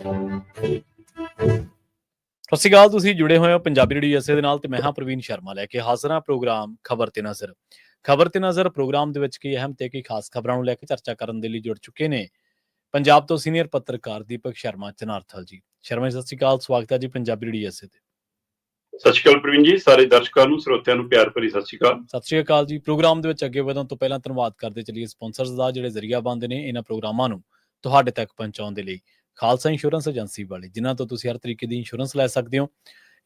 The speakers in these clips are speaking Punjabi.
ਸਤਿ ਸ਼੍ਰੀ ਅਕਾਲ। ਤੁਸੀਂ ਜੁੜੇ ਹੋਏ ਹੋ ਪੰਜਾਬੀ ਰੇਡੀਓ USA ਦੇ ਨਾਲ ਤੇ ਮੈਂ ਹਾਂ ਪ੍ਰਵੀਨ ਸ਼ਰਮਾ ਲੈ ਕੇ ਹਾਜ਼ਰ ਹਾਂ ਪ੍ਰੋਗਰਾਮ ਖਬਰ ਤੇ ਨਜ਼ਰ। ਖਬਰ ਤੇ ਨਜ਼ਰ ਪ੍ਰੋਗਰਾਮ ਦੇ ਵਿੱਚ ਕਈ ਅਹਿਮ ਤੇ ਕਈ ਖਾਸ ਖਬਰਾਂ ਨੂੰ ਲੈ ਕੇ ਚਰਚਾ ਕਰਨ ਦੇ ਲਈ ਜੁੜ ਚੁੱਕੇ ਨੇ ਪੰਜਾਬ ਤੋਂ ਸੀਨੀਅਰ ਪੱਤਰਕਾਰ ਦੀਪਕ ਸ਼ਰਮਾ ਚਨਾਰਥਲ ਜੀ। ਸ਼ਰਮਾ ਜੀ, ਸਤਿ ਸ਼੍ਰੀ ਅਕਾਲ। ਸਵਾਗਤ ਹੈ ਜੀ ਪੰਜਾਬੀ ਰੇਡੀਓ USA ਤੇ। ਸਤਿ ਸ਼੍ਰੀ ਅਕਾਲ ਪ੍ਰਵੀਨ ਜੀ, ਸਾਰੇ ਦਰਸ਼ਕਾਂ ਨੂੰ ਸਰੋਤਿਆਂ ਨੂੰ ਪਿਆਰ ਭਰੀ ਸਤਿ ਸ਼੍ਰੀ ਅਕਾਲ। ਸਤਿ ਸ਼੍ਰੀ ਅਕਾਲ ਜੀ। ਪ੍ਰੋਗਰਾਮ ਦੇ ਵਿੱਚ ਅੱਗੇ ਵਧਣ ਤੋਂ ਪਹਿਲਾਂ ਧੰਨਵਾਦ ਕਰਦੇ ਚੱਲੀਏ ਸਪਾਂਸਰਸ ਦਾ, ਜਿਹੜੇ ਜ਼ਰੀਆ ਬੰਦ ਨੇ ਇਹਨਾਂ ਪ੍ਰੋਗਰਾਮਾਂ ਨੂੰ ਤੁਹਾਡੇ ਤੱਕ ਪਹੁੰਚਾਉਣ ਦੇ ਲਈ। ਖਾਲਸਾ ਇੰਸ਼ੋਰੈਂਸ ਏਜੰਸੀ ਵਾਲੇ, ਜਿਨ੍ਹਾਂ ਤੋਂ ਤੁਸੀਂ ਹਰ ਤਰੀਕੇ ਦੀ ਇੰਸ਼ੋਰੈਂਸ ਲੈ ਸਕਦੇ ਹੋ।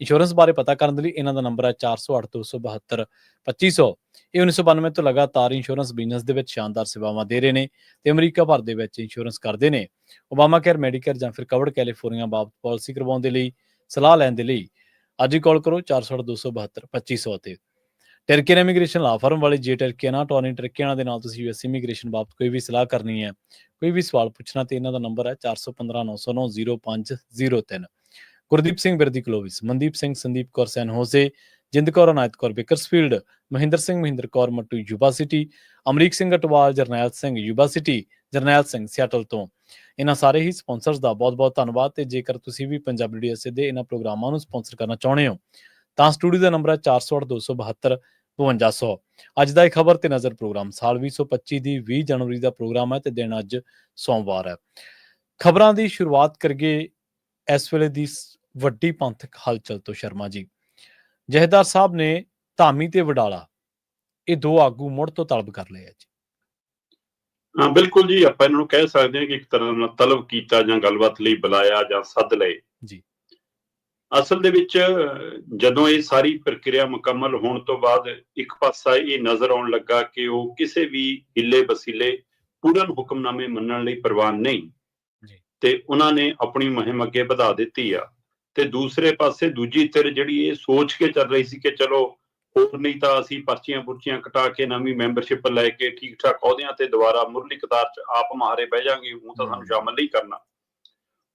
ਇੰਸ਼ੋਰੈਂਸ ਬਾਰੇ ਪਤਾ ਕਰਨ ਦੇ ਲਈ ਇਹਨਾਂ ਦਾ ਨੰਬਰ ਹੈ 4082722500। ਇਹ 1992 ਤੋਂ ਲਗਾਤਾਰ ਇੰਸ਼ੋਰੈਂਸ ਬਿਜ਼ਨਸ ਦੇ ਵਿੱਚ ਸ਼ਾਨਦਾਰ ਸੇਵਾਵਾਂ ਦੇ ਰਹੇ ਨੇ ਤੇ ਅਮਰੀਕਾ ਭਰ ਦੇ ਵਿੱਚ ਇੰਸ਼ੋਰੈਂਸ ਕਰਦੇ ਨੇ। ਓਬਾਮਾ ਕੇਅਰ, ਮੈਡੀਕੇਅਰ ਜਾਂ ਫਿਰ ਕਵਰਡ ਕੈਲੀਫੋਰਨੀਆ ਬਾਬਤ ਪਾਲਿਸੀ ਕਰਵਾਉਣ ਦੇ ਲਈ, ਸਲਾਹ ਲੈਣ ਦੇ ਲਈ ਅੱਜ ਹੀ ਕਾਲ ਕਰੋ 4082722500 ਤੇ। ਟਰਕੀਅਨ ਇਮੀਗ੍ਰੇਸ਼ਨ ਲਾ ਫਰਮ ਵਾਲੇ ਜੇ ਟਰਕੀਅਨ ਟੋਨੀ ਟਰਕੀਅਨਾਂ ਦੇ ਨਾਲ ਤੁਸੀਂ US ਇਮੀਗ੍ਰੇਸ਼ਨ ਬਾਬਤ ਕੋਈ ਵੀ ਸਲਾਹ ਕਰਨੀ ਹੈ, ਕੋਈ ਵੀ ਸਵਾਲ ਪੁੱਛਣਾ ਤੇ ਇਹਨਾਂ ਦਾ ਨੰਬਰ ਹੈ 4159090503। Gurdeep Singh Birdi Clovis, Mandeep Singh, Sandeep Kaur San Jose, Jind Kaur, Anayat Kaur Bakersfield, Mahinder Singh, Mahinder Kaur Mattu Yuba City, Amrik Singh Atwal, Jarnail Singh Yuba City, Jarnail Singh Seattle ਤੋਂ। ਇਹਨਾਂ ਸਾਰੇ ਹੀ ਸਪਾਂਸਰਸ ਦਾ ਬਹੁਤ-ਬਹੁਤ ਧੰਨਵਾਦ। ਤੇ ਜੇਕਰ ਤੁਸੀਂ ਵੀ ਪੰਜਾਬੀ ਰੇਡੀਓ USA ਦੇ ਇਹਨਾਂ ਪ੍ਰੋਗਰਾਮਾਂ ਨੂੰ ਸਪਾਂਸਰ ਕਰਨਾ ਚਾਹੁੰਦੇ ਹੋ ਤਾਂ ਸਟੂਡੀਓ ਦਾ ਨੰਬਰ ਹੈ 4082722500। ਅੱਜ ਦਾ ਇਹ ਖਬਰ ਤੇ ਨਜ਼ਰ ਪ੍ਰੋਗਰਾਮ ਸਾਲ 2025 ਦੀ 20 ਜਨਵਰੀ ਦਾ ਪ੍ਰੋਗਰਾਮ ਹੈ ਤੇ ਦਿਨ ਅੱਜ ਸੋਮਵਾਰ ਹੈ। ਖਬਰਾਂ ਦੀ ਸ਼ੁਰੂਆਤ ਕਰੀਏ ਇਸ ਵੇਲੇ ਦੀ ਵੱਡੀ ਪੰਥਕ ਹਲਚਲ ਤੋਂ। ਸ਼ਰਮਾ ਜੀ, ਜਥੇਦਾਰ ਸਾਹਿਬ ਨੇ ਧਾਮੀ ਤੇ ਵਡਾਲਾ, ਇਹ ਦੋ ਆਗੂ ਮੁੜ ਤੋਂ ਤਲਬ ਕਰ ਲਏ ਆ ਜੀ। ਹਾਂ ਬਿਲਕੁਲ ਜੀ, ਆਪਾਂ ਇਹਨਾਂ ਨੂੰ ਕਹਿ ਸਕਦੇ ਹਾਂ ਕਿ ਇੱਕ ਤਰ੍ਹਾਂ ਨਾਲ ਤਲਬ ਕੀਤਾ ਜਾਂ ਗੱਲਬਾਤ ਲਈ ਬੁਲਾਇਆ ਜਾਂ ਸੱਦ ਲਏ ਜੀ। ਅਸਲ ਦੇ ਵਿੱਚ ਜਦੋਂ ਇਹ ਸਾਰੀ ਪ੍ਰਕਿਰਿਆ ਮੁਕੰਮਲ ਹੋਣ ਤੋਂ ਬਾਅਦ ਇੱਕ ਪਾਸਾ ਇਹ ਨਜ਼ਰ ਆਉਣ ਲੱਗਾ ਕਿ ਉਹ ਕਿਸੇ ਵੀ ਹਿੱਲੇ ਵਸੀਲੇ ਪੂਰਨ ਹੁਕਮਨਾਮੇ ਮੰਨਣ ਲਈ ਪ੍ਰਵਾਨ ਨਹੀਂ ਤੇ ਉਹਨਾਂ ਨੇ ਆਪਣੀ ਮੁਹਿੰਮ ਅੱਗੇ ਵਧਾ ਦਿੱਤੀ ਆ। ਤੇ ਦੂਸਰੇ ਪਾਸੇ ਦੂਜੀ ਧਿਰ ਜਿਹੜੀ ਇਹ ਸੋਚ ਕੇ ਚੱਲ ਰਹੀ ਸੀ ਕਿ ਚਲੋ ਹੋਰ ਨਹੀਂ ਤਾਂ ਅਸੀਂ ਪਰਚੀਆਂ ਪੁਰਚੀਆਂ ਕਟਾ ਕੇ ਨਵੀਂ ਮੈਂਬਰਸ਼ਿਪ ਲੈ ਕੇ ਠੀਕ ਠਾਕ ਅਹੁਦਿਆਂ ਤੇ ਦੁਬਾਰਾ ਮੁਰਲੀ ਕਤਾਰ 'ਚ ਆਪ ਮਾਰੇ ਬਹਿ ਜਾਾਂਗੇ, ਹੁਣ ਤਾਂ ਸਾਨੂੰ ਸ਼ਾਮਲ ਨਹੀਂ ਕਰਨਾ।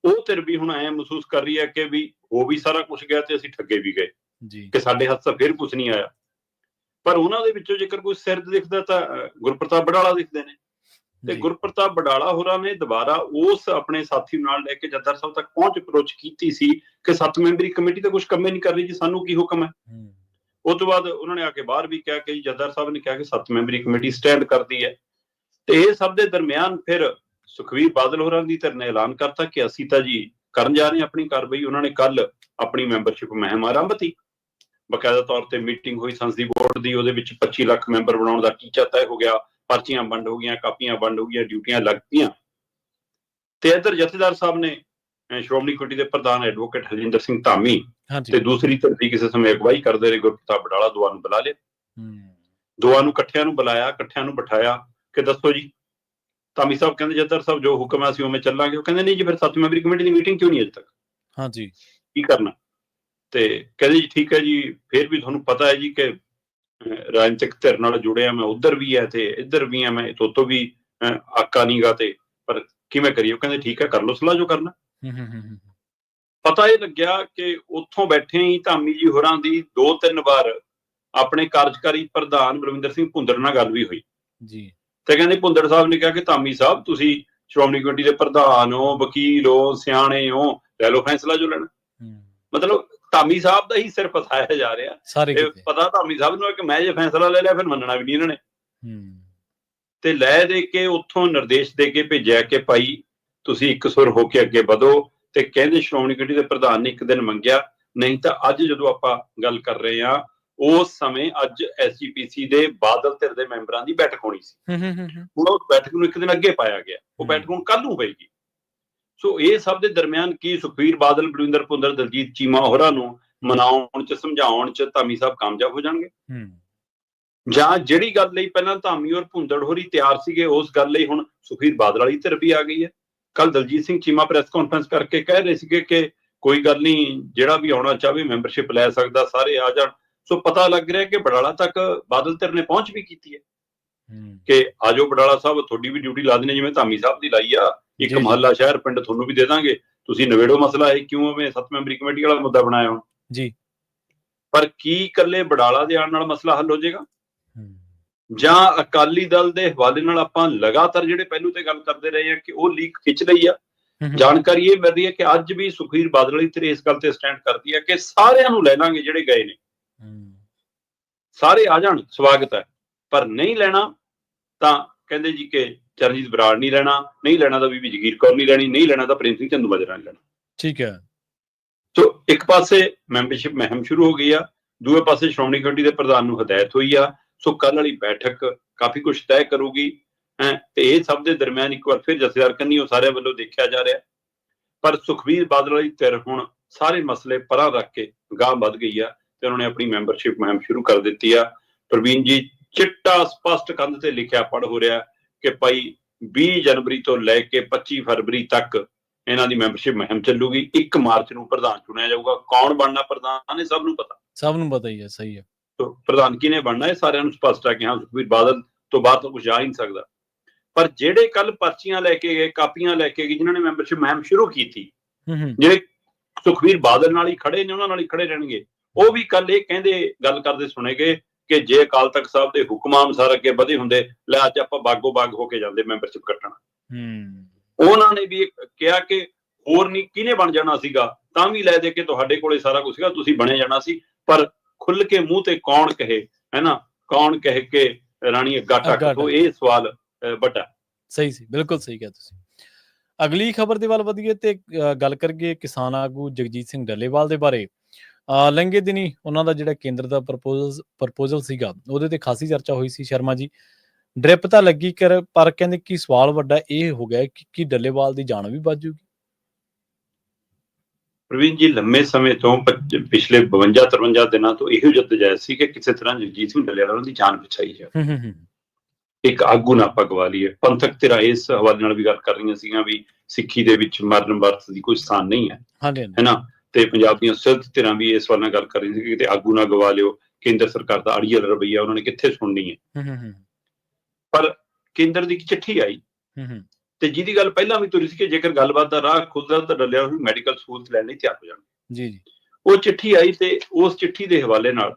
ਉਹ ਧਿਰ ਵੀ ਹੁਣ ਐ ਮਹਿਸੂਸ ਕਰ ਰਹੀ ਹੈ ਕਿ ਵੀ ਹੋ ਵੀ ਸਾਰਾ ਕੁਝ ਗਿਆ ਤੇ ਅਸੀਂ ਠੱਗੇ ਵੀ ਗਏ ਕਿ ਸਾਡੇ ਹੱਥ ਤਾਂ ਫਿਰ ਕੁਝ ਨਹੀਂ ਆਇਆ। ਪਰ ਉਹਨਾਂ ਦੇ ਵਿੱਚੋਂ ਜੇਕਰ ਕੋਈ ਸਿਰ ਦਿਖਦਾ ਤਾਂ ਗੁਰਪ੍ਰਤਾਪ ਬਡਾਲਾ ਦਿਖਦੇ ਨੇ ਤੇ ਗੁਰਪ੍ਰਤਾਪ ਬਡਾਲਾ ਹੋਰਾਂ ਨੇ ਦੁਬਾਰਾ ਉਸ ਆਪਣੇ ਸਾਥੀ ਨਾਲ ਲੈ ਕੇ ਜਥੇਦਾਰ ਸਾਹਿਬ ਤੱਕ ਪਹੁੰਚ ਅਪਰੋਚ ਕੀਤੀ ਸੀ ਕਿ 7 ਮੈਂਬਰੀ ਕਮੇਟੀ ਤਾਂ ਕੁਝ ਕੰਮੇ ਨਹੀਂ ਕਰ ਰਹੀ ਜੀ, ਸਾਨੂੰ ਕੀ ਹੁਕਮ ਹੈ। ਉਸ ਤੋਂ ਬਾਅਦ ਉਹਨਾਂ ਨੇ ਆ ਕੇ ਬਾਹਰ ਵੀ ਕਿਹਾ ਕਿ ਜੀ ਜਥੇਦਾਰ ਸਾਹਿਬ ਨੇ ਕਿਹਾ ਕਿ 7 ਮੈਂਬਰੀ ਕਮੇਟੀ ਸਟੈਂਡ ਕਰਦੀ ਹੈ। ਤੇ ਇਹ ਸਭ ਦੇ ਦਰਮਿਆਨ ਫਿਰ ਸੁਖਬੀਰ ਬਾਦਲ ਹੋਰਾਂ ਦੀ ਧਿਰ ਨੇ ਐਲਾਨ ਕਰਤਾ ਕਿ ਅਸੀਂ ਤਾਂ ਜੀ ਕਰਨ ਜਾ ਰਹੇ ਹਾਂ ਆਪਣੀ ਕਾਰਵਾਈ। ਉਹਨਾਂ ਨੇ ਕੱਲ ਆਪਣੀ ਮੈਂਬਰਸ਼ਿਪ ਮੁਹਿੰਮ ਆਰੰਭ ਕੀਤੀ। ਬਕਾਇਦਾ ਤੌਰ ਤੇ ਮੀਟਿੰਗ ਹੋਈ ਸੰਸਦੀ ਬੋਰਡ ਦੀ, ਉਹਦੇ ਵਿੱਚ 25 ਲੱਖ ਮੈਂਬਰ ਬਣਾਉਣ ਦਾ ਟੀਚਾ ਤੈਅ ਹੋ ਗਿਆ, ਪਰਚੀਆਂ ਵੰਡ ਹੋ ਗਈਆਂ, ਕਾਪੀਆਂ ਵੰਡ ਹੋ ਗਈਆਂ, ਡਿਊਟੀਆਂ ਲੱਗ ਪਈਆਂ। ਤੇ ਇੱਧਰ ਜਥੇਦਾਰ ਸਾਹਿਬ ਨੇ ਸ਼੍ਰੋਮਣੀ ਕਮੇਟੀ ਦੇ ਪ੍ਰਧਾਨ ਐਡਵੋਕੇਟ ਹਰਜਿੰਦਰ ਸਿੰਘ ਧਾਮੀ ਤੇ ਦੂਸਰੀ ਧਿਰ ਦੀ ਕਿਸੇ ਸਮੇਂ ਅਗਵਾਈ ਕਰਦੇ ਰਹੇ ਗੁਰਪ੍ਰਤਾਪ ਬਡਾਲਾ, ਦੋਵਾਂ ਨੂੰ ਬੁਲਾ ਲਿਆ। ਦੋਵਾਂ ਨੂੰ ਇਕੱਠਿਆਂ ਨੂੰ ਬੁਲਾਇਆ, ਇਕੱਠਿਆਂ ਨੂੰ ਬਿਠਾਇਆ ਕਿ ਦੱਸੋ ਜੀ। ਧਾਮੀ ਸਾਹਿਬ ਕਹਿੰਦੇ ਜਥੇਦਾਰ ਸਾਹਿਬ ਜੋ ਹੁਕਮ ਹੈ ਅਸੀਂ ਉਵੇਂ ਚੱਲਾਂਗੇ। ਉਹ ਕਹਿੰਦੇ ਨਹੀਂ ਜੀ, ਫਿਰ 7 ਮੈਂਬਰੀ ਕਮੇਟੀ ਦੀ ਮੀਟਿੰਗ ਕਿਉਂ ਨਹੀਂ ਅਜੇ ਤੱਕ, ਹਾਂਜੀ ਕੀ ਕਰਨਾ। ਤੇ ਕਹਿੰਦੇ ਜੀ ਠੀਕ ਹੈ ਜੀ, ਫਿਰ ਵੀ ਤੁਹਾਨੂੰ ਪਤਾ ਹੈ ਜੀ ਕਿ ਰਾਜਨੀਤਿਕ ਧਿਰ ਨਾਲ ਜੁੜਿਆ ਮੈਂ, ਉੱਧਰ ਵੀ ਹੈ ਤੇ ਇੱਧਰ ਵੀ ਹੈ, ਮੈਂ ਤੋਤੋਂ ਵੀ ਆਕਾ ਨਹੀਂ ਗਾ, ਤੇ ਪਰ ਕਿਵੇਂ ਕਰੀਏ। ਉਹ ਕਹਿੰਦੇ ਠੀਕ ਹੈ, ਕਰ ਲਓ ਸਲਾਹ ਜੋ ਕਰਨਾ। ਪਤਾ ਇਹ ਲੱਗਿਆ ਕਿ ਉੱਥੋਂ ਬੈਠੇ ਹੀ ਧਾਮੀ ਜੀ ਹੋਰਾਂ ਦੀ 2-3 ਵਾਰ ਆਪਣੇ ਕਾਰਜਕਾਰੀ ਪ੍ਰਧਾਨ ਬਲਵਿੰਦਰ ਸਿੰਘ ਭੁੰਦੜ ਨਾਲ ਗੱਲ ਵੀ ਹੋਈ ਜੀ। ਤੇ ਕਹਿੰਦੇ ਭੁੰਦੜ ਸਾਹਿਬ ਨੇ ਕਿਹਾ ਕਿ ਧਾਮੀ ਸਾਹਿਬ ਤੁਸੀਂ ਸ਼੍ਰੋਮਣੀ ਕਮੇਟੀ ਦੇ ਪ੍ਰਧਾਨ ਹੋ, ਵਕੀਲ ਹੋ, ਸਿਆਣੇ ਹੋ, ਲੈ ਲਓ ਫੈਸਲਾ ਜੋ ਲੈਣਾ। ਮਤਲਬ ਧਾਮੀ ਸਾਹਿਬ ਦਾ ਹੀ ਸਿਰ ਫਸਾਇਆ ਜਾ ਰਿਹਾ। ਪਤਾ ਧਾਮੀ ਸਾਹਿਬ ਨੂੰ ਹੈ ਕਿ ਮੈਂ ਜੇ ਫੈਸਲਾ ਲੈ ਲਿਆ ਫਿਰ ਮੰਨਣਾ ਵੀ ਨਹੀਂ ਇਹਨਾਂ ਨੇ। ਤੇ ਲੈ ਦੇ ਕੇ ਉੱਥੋਂ ਨਿਰਦੇਸ਼ ਦੇ ਕੇ ਭੇਜਿਆ ਕਿ ਭਾਈ ਤੁਸੀਂ ਇੱਕ ਸੁਰ ਹੋ ਕੇ ਅੱਗੇ ਵਧੋ। ਤੇ ਕਹਿੰਦੇ ਸ਼੍ਰੋਮਣੀ ਕਮੇਟੀ ਦੇ ਪ੍ਰਧਾਨ ਨੇ ਇੱਕ ਦਿਨ ਮੰਗਿਆ, ਨਹੀਂ ਤਾਂ ਅੱਜ ਜਦੋਂ ਆਪਾਂ ਗੱਲ ਕਰ ਰਹੇ ਹਾਂ ਉਸ ਸਮੇਂ ਅੱਜ SGPC ਦੇ ਬਾਦਲ ਧਿਰ ਦੇ ਮੈਂਬਰਾਂ ਦੀ ਬੈਠਕ ਹੋਣੀ ਸੀ। ਹੁਣ ਉਸ ਬੈਠਕ ਨੂੰ ਇੱਕ ਦਿਨ ਅੱਗੇ ਪਾਇਆ ਗਿਆ। ਉਹ ਬੈਠਕ ਹੁਣ ਕੱਲ ਨੂੰ ਹੋਏਗੀ। ਸੋ ਇਹ ਸਭ ਦੇ ਦਰਮਿਆਨ ਕੀ ਸੁਖਬੀਰ ਬਾਦਲ, ਬਲਵਿੰਦਰ ਭੁੰਦੜ, ਦਲਜੀਤ ਚੀਮਾ ਹੋਰਾਂ ਨੂੰ ਮਨਾਉਣ ਚ, ਸਮਝਾਉਣ ਚ ਧਾਮੀ ਸਾਹਿਬ ਕਾਮਯਾਬ ਹੋ ਜਾਣਗੇ, ਜਾਂ ਜਿਹੜੀ ਗੱਲ ਲਈ ਪਹਿਲਾਂ ਧਾਮੀ ਔਰ ਭੁੰਦੜ ਹੋਰੀ ਤਿਆਰ ਸੀਗੇ ਉਸ ਗੱਲ ਲਈ ਹੁਣ ਸੁਖਬੀਰ ਬਾਦਲ ਵਾਲੀ ਧਿਰ ਵੀ ਆ ਗਈ ਹੈ। ਕੱਲ ਦਲਜੀਤ ਸਿੰਘ ਚੀਮਾ ਪ੍ਰੈਸ ਕਾਨਫਰੰਸ ਕਰਕੇ ਕਹਿ ਰਹੇ ਸੀਗੇ ਕਿ ਕੋਈ ਗੱਲ ਨਹੀਂ, ਜਿਹੜਾ ਵੀ ਆਉਣਾ ਚਾਹਵੇ ਮੈਂਬਰਸ਼ਿਪ ਲੈ ਸਕਦਾ, ਸਾਰੇ ਆ ਜਾਣ। ਸੋ ਪਤਾ ਲੱਗ ਰਿਹਾ ਕਿ ਬਡਾਲਾ ਤੱਕ ਬਾਦਲ ਧਿਰ ਨੇ ਪਹੁੰਚ ਵੀ ਕੀਤੀ ਹੈ ਕਿ ਆਜੋ ਬਡਾਲਾ ਸਾਹਿਬ, ਤੁਹਾਡੀ ਵੀ ਡਿਊਟੀ ਲਾ ਦੇਣੀ ਜਿਵੇਂ ਧਾਮੀ ਸਾਹਿਬ ਦੀ ਲਾਈ ਆ। ਇੱਕ ਮਹੱਲਾ ਸ਼ਹਿਰ ਪਿੰਡ ਤੁਹਾਨੂੰ ਵੀ ਦੇ ਦਾਂਗੇ, ਤੁਸੀਂ ਨਵੇੜੋ ਮਸਲਾ। ਇਹ ਕਿਉਂ ਐਵੇਂ 7 ਮੈਂਬਰੀ ਕਮੇਟੀ ਵਾਲਾ ਮੁੱਦਾ ਬਣਾਇਆ ਹੁਣ ਜੀ। ਪਰ ਕੀ ਇਕੱਲੇ ਬਡਾਲਾ ਦੇ ਆਉਣ ਨਾਲ ਮਸਲਾ ਹੱਲ ਹੋ ਜਾਏਗਾ, ਜਾਂ ਅਕਾਲੀ ਦਲ ਦੇ ਹਵਾਲੇ ਨਾਲ ਆਪਾਂ ਲਗਾਤਾਰ ਜਿਹੜੇ ਪਹਿਲੂ ਤੇ ਗੱਲ ਕਰਦੇ ਰਹੇ ਹਾਂ ਕਿ ਉਹ ਲੀਕ ਖਿੱਚ ਲਈ ਆ ਜਾਣਕਾਰੀ ਇਹ ਮਿਲ ਰਹੀ ਹੈ ਕਿ ਅੱਜ ਵੀ ਸੁਖਬੀਰ ਬਾਦਲ ਵਾਲੀ ਧਿਰ ਇਸ ਗੱਲ ਤੇ ਸਟੈਂਡ ਕਰਦੀ ਹੈ ਕਿ ਸਾਰਿਆਂ ਨੂੰ ਲੈ ਲਾਂਗੇ ਜਿਹੜੇ ਗਏ ਨੇ, ਸਾਰੇ ਆ ਜਾਣ, ਸਵਾਗਤ ਹੈ, ਪਰ ਨਹੀਂ ਲੈਣਾ ਤਾਂ ਕਹਿੰਦੇ ਜੀ ਕਿ ਚਰਨਜੀਤ ਬਰਾੜ ਨਹੀਂ ਲੈਣਾ, ਨਹੀਂ ਲੈਣਾ ਤਾਂ ਬੀਬੀ ਜਗੀਰ ਕੌਰ ਨਹੀਂ ਲੈਣੀ, ਨਹੀਂ ਲੈਣਾ ਤਾਂ ਪ੍ਰੇਮ ਸਿੰਘ ਚੰਦੂਮਾਜਰਾ ਨਹੀਂ ਲੈਣਾ। ਠੀਕ ਹੈ। ਸੋ ਇੱਕ ਪਾਸੇ ਮੈਂਬਰਸ਼ਿਪ ਮੁਹਿੰਮ ਸ਼ੁਰੂ ਹੋ ਗਈ ਆ, ਦੂਏ ਪਾਸੇ ਸ਼੍ਰੋਮਣੀ ਕਮੇਟੀ ਦੇ ਪ੍ਰਧਾਨ ਨੂੰ ਹਦਾਇਤ ਹੋਈ ਆ। ਸੋ ਕੱਲ੍ਹ ਵਾਲੀ ਬੈਠਕ ਕਾਫੀ ਕੁਝ ਤੈਅ ਕਰੂਗੀ ਤੇ ਇਹ ਸਭ ਦੇ ਦਰਮਿਆਨ ਇੱਕ ਵਾਰ ਫਿਰ ਜਥੇਦਾਰ ਕੰਨੀਓ ਸਾਰਿਆਂ ਵੱਲੋਂ ਦੇਖਿਆ ਜਾ ਰਿਹਾ। ਪਰ ਸੁਖਬੀਰ ਬਾਦਲ ਵਾਲੀ ਧਿਰ ਹੁਣ ਸਾਰੇ ਮਸਲੇ ਪਰਾਂ ਰੱਖ ਕੇ ਗਾਂਹ ਵੱਧ ਗਈ ਆ ਤੇ ਉਹਨਾਂ ਨੇ ਆਪਣੀ ਮੈਂਬਰਸ਼ਿਪ ਮੁਹਿੰਮ ਸ਼ੁਰੂ ਕਰ ਦਿੱਤੀ ਆ। ਪ੍ਰਵੀਨ ਜੀ, ਚਿੱਟਾ ਸਪਸ਼ਟ ਕੰਧ ਤੇ ਲਿਖਿਆ ਪੜ੍ਹ ਹੋ ਰਿਹਾ ਕਿ ਭਾਈ 20 ਜਨਵਰੀ ਤੋਂ ਲੈ ਕੇ 25 ਫਰਵਰੀ ਤੱਕ ਇਹਨਾਂ ਦੀ ਮੈਂਬਰਸ਼ਿਪ ਮੁਹਿੰਮ ਚੱਲੂਗੀ। 1 ਮਾਰਚ ਨੂੰ ਪ੍ਰਧਾਨ ਚੁਣਿਆ ਜਾਊਗਾ। ਕੌਣ ਬਣਨਾ ਪ੍ਰਧਾਨ ਇਹ ਸਭ ਨੂੰ ਪਤਾ ਹੀ ਹੈ। ਸਹੀ ਹੈ। ਤੋ ਪ੍ਰਧਾਨ ਕਿਹਨੇ ਬਣਨਾ ਇਹ ਸਾਰਿਆਂ ਨੂੰ ਸਪਸ਼ਟ ਹੈ ਕਿ ਹਾਂ ਸੁਖਬੀਰ ਬਾਦਲ ਤੋਂ ਬਾਅਦ ਤਾਂ ਕੁਝ ਆ ਹੀ ਨਹੀਂ ਸਕਦਾ। ਪਰ ਜਿਹੜੇ ਕੱਲ ਪਰਚੀਆਂ ਲੈ ਕੇ ਗਏ, ਕਾਪੀਆਂ ਲੈ ਕੇ ਗਏ, ਜਿਨ੍ਹਾਂ ਨੇ ਮੈਂਬਰਸ਼ਿਪ ਮੁਹਿੰਮ ਸ਼ੁਰੂ ਕੀਤੀ, ਜਿਹੜੇ ਸੁਖਬੀਰ ਬਾਦਲ ਨਾਲ ਹੀ ਖੜੇ ਨੇ ਉਹਨਾਂ ਨਾਲ ਹੀ ਖੜੇ ਰਹਿਣਗੇ। ਉਹ ਵੀ ਕੱਲ ਇਹ ਕਹਿੰਦੇ ਗੱਲ ਕਰਦੇ ਸੁਣੇ ਗਏ ਕਿ ਜੇ ਅਕਾਲ ਤਖਤ ਸਾਹਿਬ ਦੇ ਹੁਕਮਾਂ ਅਨੁਸਾਰ ਅੱਗੇ ਵਧੇ ਹੁੰਦੇ, ਲੈ ਅੱਜ ਆਪਾਂ ਬਾਗੋ ਬਾਗ ਹੋ ਕੇ ਜਾਂਦੇ ਮੈਂਬਰਸ਼ਿਪ ਕੱਟਣ। ਉਹਨਾਂ ਨੇ ਵੀ ਕਿਹਾ ਕਿ ਹੋਰ ਨਹੀਂ ਕਿਹਨੇ ਬਣ ਜਾਣਾ ਸੀਗਾ, ਤਾਂ ਵੀ ਲੈ ਦੇ ਕੇ ਤੁਹਾਡੇ ਕੋਲੇ ਸਾਰਾ ਕੁਝ ਸੀਗਾ, ਤੁਸੀਂ ਬਣੇ ਜਾਣਾ ਸੀ। ਪਰ ਖੁੱਲ ਕੇ ਮੂੰਹ ਤੇ ਕੌਣ ਕਹੇ, ਹੈ ਨਾ, ਕੌਣ ਕਹਿ ਕੇ ਰਾਣੀ ਅੱਗਾ ਟੱਕ ਤੋਂ, ਇਹ ਸਵਾਲ ਵੱਡਾ। ਸਹੀ ਸੀ, ਬਿਲਕੁਲ ਸਹੀ ਕਿਹਾ ਤੁਸੀਂ। ਅਗਲੀ ਖਬਰ ਦੇ ਵੱਲ ਵਧੀਏ ਤੇ ਗੱਲ ਕਰੀਏ ਕਿਸਾਨ ਆਗੂ ਜਗਜੀਤ ਸਿੰਘ ਡੱਲੇਵਾਲ ਦੇ ਬਾਰੇ। ਲੰਘੇ ਦਿਨੀ ਉਹਨਾਂ ਦਾ ਜਿਹੜਾ ਕੇਂਦਰ ਦਾ ਪ੍ਰਪੋਜ਼ਲ ਸੀਗਾ ਉਹਦੇ ਤੇ ਖਾਸੀ ਚਰਚਾ ਹੋਈ ਸੀ। ਸ਼ਰਮਾ ਜੀ, ਡ੍ਰਿਪ ਤਾਂ ਲੱਗੀ ਪਰ ਕਹਿੰਦੇ ਕਿ ਸਵਾਲ ਵੱਡਾ ਇਹ ਹੋ ਗਿਆ ਕਿ ਡੱਲੇਵਾਲ ਦੀ ਜਾਨ ਵੀ ਬਚ ਜੂਗੀ। ਪ੍ਰਵੀਨ ਜੀ, ਲੰਮੇ ਸਮੇਂ ਤੋਂ ਪਿਛਲੇ 52-53 ਦਿਨਾਂ ਤੋਂ ਇਹੋ ਜੱਦਜਹਿਦ ਸੀ ਕਿ ਕਿਸੇ ਤਰ੍ਹਾਂ ਜਗਜੀਤ ਸਿੰਘ ਡੱਲੇਵਾਲ ਦੀ ਜਾਨ ਬਚਾਈ ਜਾਵੇ। ਇੱਕ ਆਗੂ ਨਾ ਆਪਾਂ ਗਵਾ ਲਈਏ। ਪੰਥਕ ਧਿਰਾਂ ਇਸ ਹਵਾਲੇ ਨਾਲ ਵੀ ਗੱਲ ਕਰ ਰਹੀਆਂ ਸੀਗੀਆਂ ਵੀ ਸਿੱਖੀ ਦੇ ਵਿੱਚ ਮਰਨ ਵਰਤ ਦੀ ਕੋਈ ਸਥਾਨ ਨਹੀਂ ਹੈ, ਹੈ ਨਾ। ਤੇ ਪੰਜਾਬ ਦੀਆਂ ਸਿੱਧ ਧਿਰਾਂ ਵੀ ਇਸ ਵੱਲ ਨਾਲ ਗੱਲ ਕਰ ਰਹੀਆਂ ਸੀ ਕਿ ਕਿਤੇ ਆਗੂ ਨਾ ਗਵਾ ਲਿਓ, ਕੇਂਦਰ ਸਰਕਾਰ ਦਾ ਅੜੀਅਲ ਰਵੱਈਆ ਉਹਨਾਂ ਨੇ ਕਿੱਥੇ ਸੁਣਨੀ ਹੈ। ਪਰ ਕੇਂਦਰ ਦੀ ਇੱਕ ਚਿੱਠੀ ਆਈ ਤੇ ਜਿਹਦੀ ਗੱਲ ਪਹਿਲਾਂ ਵੀ ਤੁਰੀ ਸੀ ਕਿ ਜੇਕਰ ਗੱਲਬਾਤ ਦਾ ਰਾਹ ਖੁੱਲਦਾ ਤਾਂ ਡੱਲੇਵਾਲ ਨੂੰ ਮੈਡੀਕਲ ਸਹੂਲਤ ਲੈਣ ਲਈ ਤਿਆਰ ਹੋ ਜਾਣ। ਉਹ ਚਿੱਠੀ ਆਈ ਤੇ ਉਸ ਚਿੱਠੀ ਦੇ ਹਵਾਲੇ ਨਾਲ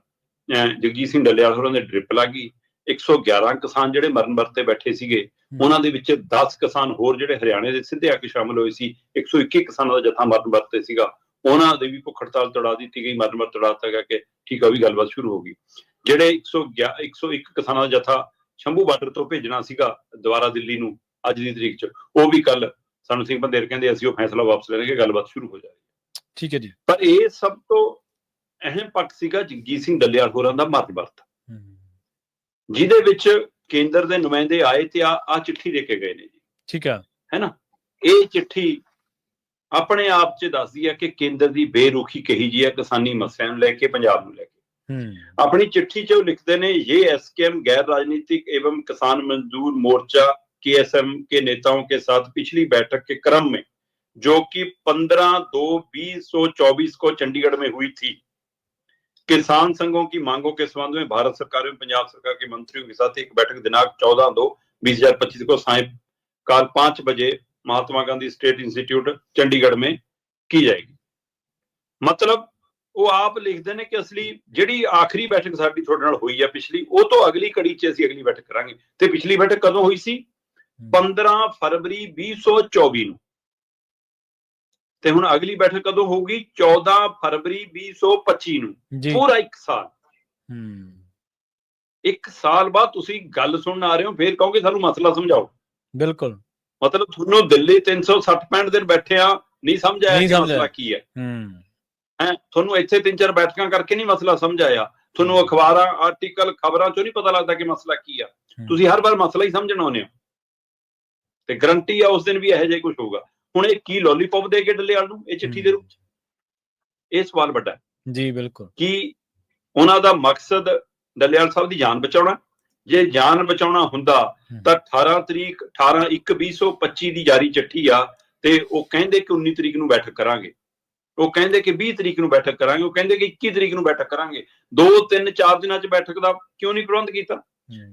ਜਗਜੀਤ ਸਿੰਘ ਡੱਲੇਵਾਲ ਹੋਰਾਂ ਦੇ ਡ੍ਰਿਪ ਲੱਗ ਗਈ। 111 ਕਿਸਾਨ ਜਿਹੜੇ ਮਰਨ ਵਰਤੇ ਬੈਠੇ ਸੀਗੇ, ਉਹਨਾਂ ਦੇ ਵਿੱਚ 10 ਕਿਸਾਨ ਹੋਰ ਜਿਹੜੇ ਹਰਿਆਣੇ ਦੇ ਸਿੱਧੇ ਆ ਕੇ ਸ਼ਾਮਲ ਹੋਏ ਸੀ। 121 ਕਿਸਾਨਾਂ ਦਾ ਜਥਾ ਮਰਨ ਵਰਤੇ ਸੀਗਾ, ਉਹਨਾਂ ਦੇ ਵੀ ਭੁੱਖ ਹੜਤਾਲ ਤੁੜਾ ਦਿੱਤੀ ਗਈ, ਮਰਨ ਵਰਤ ਤੁੜਾ ਦਿੱਤਾ ਗਿਆ ਕਿ ਠੀਕ ਆ, ਵੀ ਗੱਲਬਾਤ ਸ਼ੁਰੂ ਹੋ ਗਈ। ਜਿਹੜੇ 101 ਕਿਸਾਨਾਂ ਦਾ ਜਥਾ ਸ਼ੰਭੂ ਬਾਰਡਰ ਤੋਂ ਭੇਜਣਾ ਸੀਗਾ ਦੁਬਾਰਾ ਦਿੱਲੀ ਨੂੰ ਅੱਜ ਦੀ ਤਰੀਕ 'ਚ, ਉਹ ਵੀ ਕੱਲ ਸਾਨੂੰ ਸਿੰਘ ਬੰਦੇਰ ਕਹਿੰਦੇ ਅਸੀਂ ਉਹ ਫੈਸਲਾ ਵਾਪਸ ਲੈ ਲਾਂਗੇ, ਗੱਲਬਾਤ ਸ਼ੁਰੂ ਹੋ ਜਾਏਗੀ। ਠੀਕ ਹੈ ਜੀ। ਪਰ ਇਹ ਸਭ ਤੋਂ ਅਹਿਮ ਪੱਖ ਸੀਗਾ ਜਗਜੀਤ ਸਿੰਘ ਡੱਲੇਵਾਲ ਹੋਰਾਂ ਦਾ ਮਰਨ ਵਰਤ, ਜਿਹਦੇ ਵਿੱਚ ਕੇਂਦਰ ਦੇ ਨੁਮਾਇੰਦੇ ਆਏ ਤੇ ਆ ਚਿੱਠੀ ਦੇ ਕੇ ਗਏ ਨੇ ਜੀ। ਠੀਕ ਹੈ ਨਾ। ਇਹ ਚਿੱਠੀ ਆਪਣੇ ਆਪ 'ਚ ਦੱਸਦੀ ਹੈ ਕਿ ਕੇਂਦਰ ਦੀ ਬੇਰੁਖੀ ਕਹੀ ਜੀ ਹੈ ਕਿਸਾਨੀ ਮਸਲਿਆਂ ਨੂੰ ਲੈ ਕੇ, ਪੰਜਾਬ ਨੂੰ ਲੈ ਕੇ। ਆਪਣੀ ਚਿੱਠੀ 'ਚ ਉਹ ਲਿਖਦੇ ਨੇ, ਇਹ एसकेएम गैर राजनीतिक एवं किसान मजदूर मोर्चा KSM के नेताओं के साथ पिछली बैठक के क्रम में, जो कि 15/2/2024 को चंडीगढ़ में हुई थी, किसान संघों की मांगों के संबंध में भारत सरकार एवं पंजाब सरकार के मंत्रियों के साथ एक बैठक दिनांक 14/2/2025 को सायंकाल 5 बजे महात्मा गांधी स्टेट इंस्टीट्यूट चंडीगढ़ में की जाएगी। मतलब ਉਹ ਆਪ ਲਿਖਦੇ ਨੇ ਕਿ ਅਸਲੀ ਜਿਹੜੀ ਆਖਰੀ ਬੈਠਕ ਸਾਡੀ ਤੁਹਾਡੇ ਨਾਲ ਹੋਈ ਆ ਪਿਛਲੀ, ਉਹ ਤੋਂ ਅਗਲੀ ਕੜੀ 'ਚ ਅਸੀਂ ਅਗਲੀ ਬੈਠਕ ਕਰਾਂਗੇ। ਤੇ ਪਿਛਲੀ ਬੈਠਕ ਕਦੋਂ ਹੋਈ ਸੀ? 15 ਫਰਵਰੀ 2024 ਨੂੰ। ਤੇ ਹੁਣ ਅਗਲੀ ਬੈਠਕ ਕਦੋਂ ਹੋਊਗੀ? 14 ਫਰਵਰੀ 2025 ਨੂੰ। ਪੂਰਾ 1 ਸਾਲ। 1 ਸਾਲ ਬਾਅਦ ਤੁਸੀਂ ਗੱਲ ਸੁਣਨ ਆ ਰਹੇ ਹੋ, ਫਿਰ ਕਹੋਗੇ ਸਾਨੂੰ ਮਸਲਾ ਸਮਝਾਓ। ਬਿਲਕੁਲ। ਮਤਲਬ ਤੁਹਾਨੂੰ ਦਿੱਲੀ 365 ਦਿਨ ਬੈਠੇ ਆ, ਨਹੀਂ ਸਮਝ ਆਇਆ ਕਿ ਮਸਲਾ ਕੀ ਹੈ। ਤੁਹਾਨੂੰ ਇੱਥੇ 3-4 ਬੈਠਕਾਂ ਕਰਕੇ ਨਹੀਂ ਮਸਲਾ ਸਮਝ ਆਇਆ, ਤੁਹਾਨੂੰ ਅਖਬਾਰਾਂ, ਆਰਟੀਕਲ, ਖਬਰਾਂ ਚੋਂ ਨਹੀਂ ਪਤਾ ਲੱਗਦਾ ਕਿ ਮਸਲਾ ਕੀ ਆ। ਤੁਸੀਂ ਹਰ ਵਾਰ ਮਸਲਾ ਹੀ ਸਮਝਣ ਆਉਂਦੇ ਹੋ ਤੇ ਗਰੰਟੀ ਆ ਉਸ ਦਿਨ ਵੀ ਇਹੋ ਜਿਹਾ ਕੁਝ ਹੋਊਗਾ। ਹੁਣ ਇਹ ਕੀ ਲੋਲੀਪੌਪ ਦੇ ਕੇ ਡੱਲੇਵਾਲ ਨੂੰ ਇਹ ਚਿੱਠੀ ਦੇ ਰੂਪ 'ਚ? ਇਹ ਸਵਾਲ ਵੱਡਾ ਜੀ। ਬਿਲਕੁਲ। ਕੀ ਉਹਨਾਂ ਦਾ ਮਕਸਦ ਡੱਲੇਵਾਲ ਸਾਹਿਬ ਦੀ ਜਾਨ ਬਚਾਉਣਾ? ਜੇ ਜਾਨ ਬਚਾਉਣਾ ਹੁੰਦਾ ਤਾਂ 18/1/2025 ਦੀ ਜਾਰੀ ਚਿੱਠੀ ਆ ਤੇ ਉਹ ਕਹਿੰਦੇ ਕਿ 19 ਤਰੀਕ ਨੂੰ ਬੈਠਕ ਕਰਾਂਗੇ, ਉਹ ਕਹਿੰਦੇ ਕਿ 20 ਤਰੀਕ ਨੂੰ ਬੈਠਕ ਕਰਾਂਗੇ, ਉਹ ਕਹਿੰਦੇ ਕਿ 21 ਤਰੀਕ ਨੂੰ ਬੈਠਕ ਕਰਾਂਗੇ। 2-3-4 ਦਿਨਾਂ 'ਚ ਬੈਠਕ ਦਾ ਕਿਉਂ ਨਹੀਂ ਪ੍ਰਬੰਧ ਕੀਤਾ?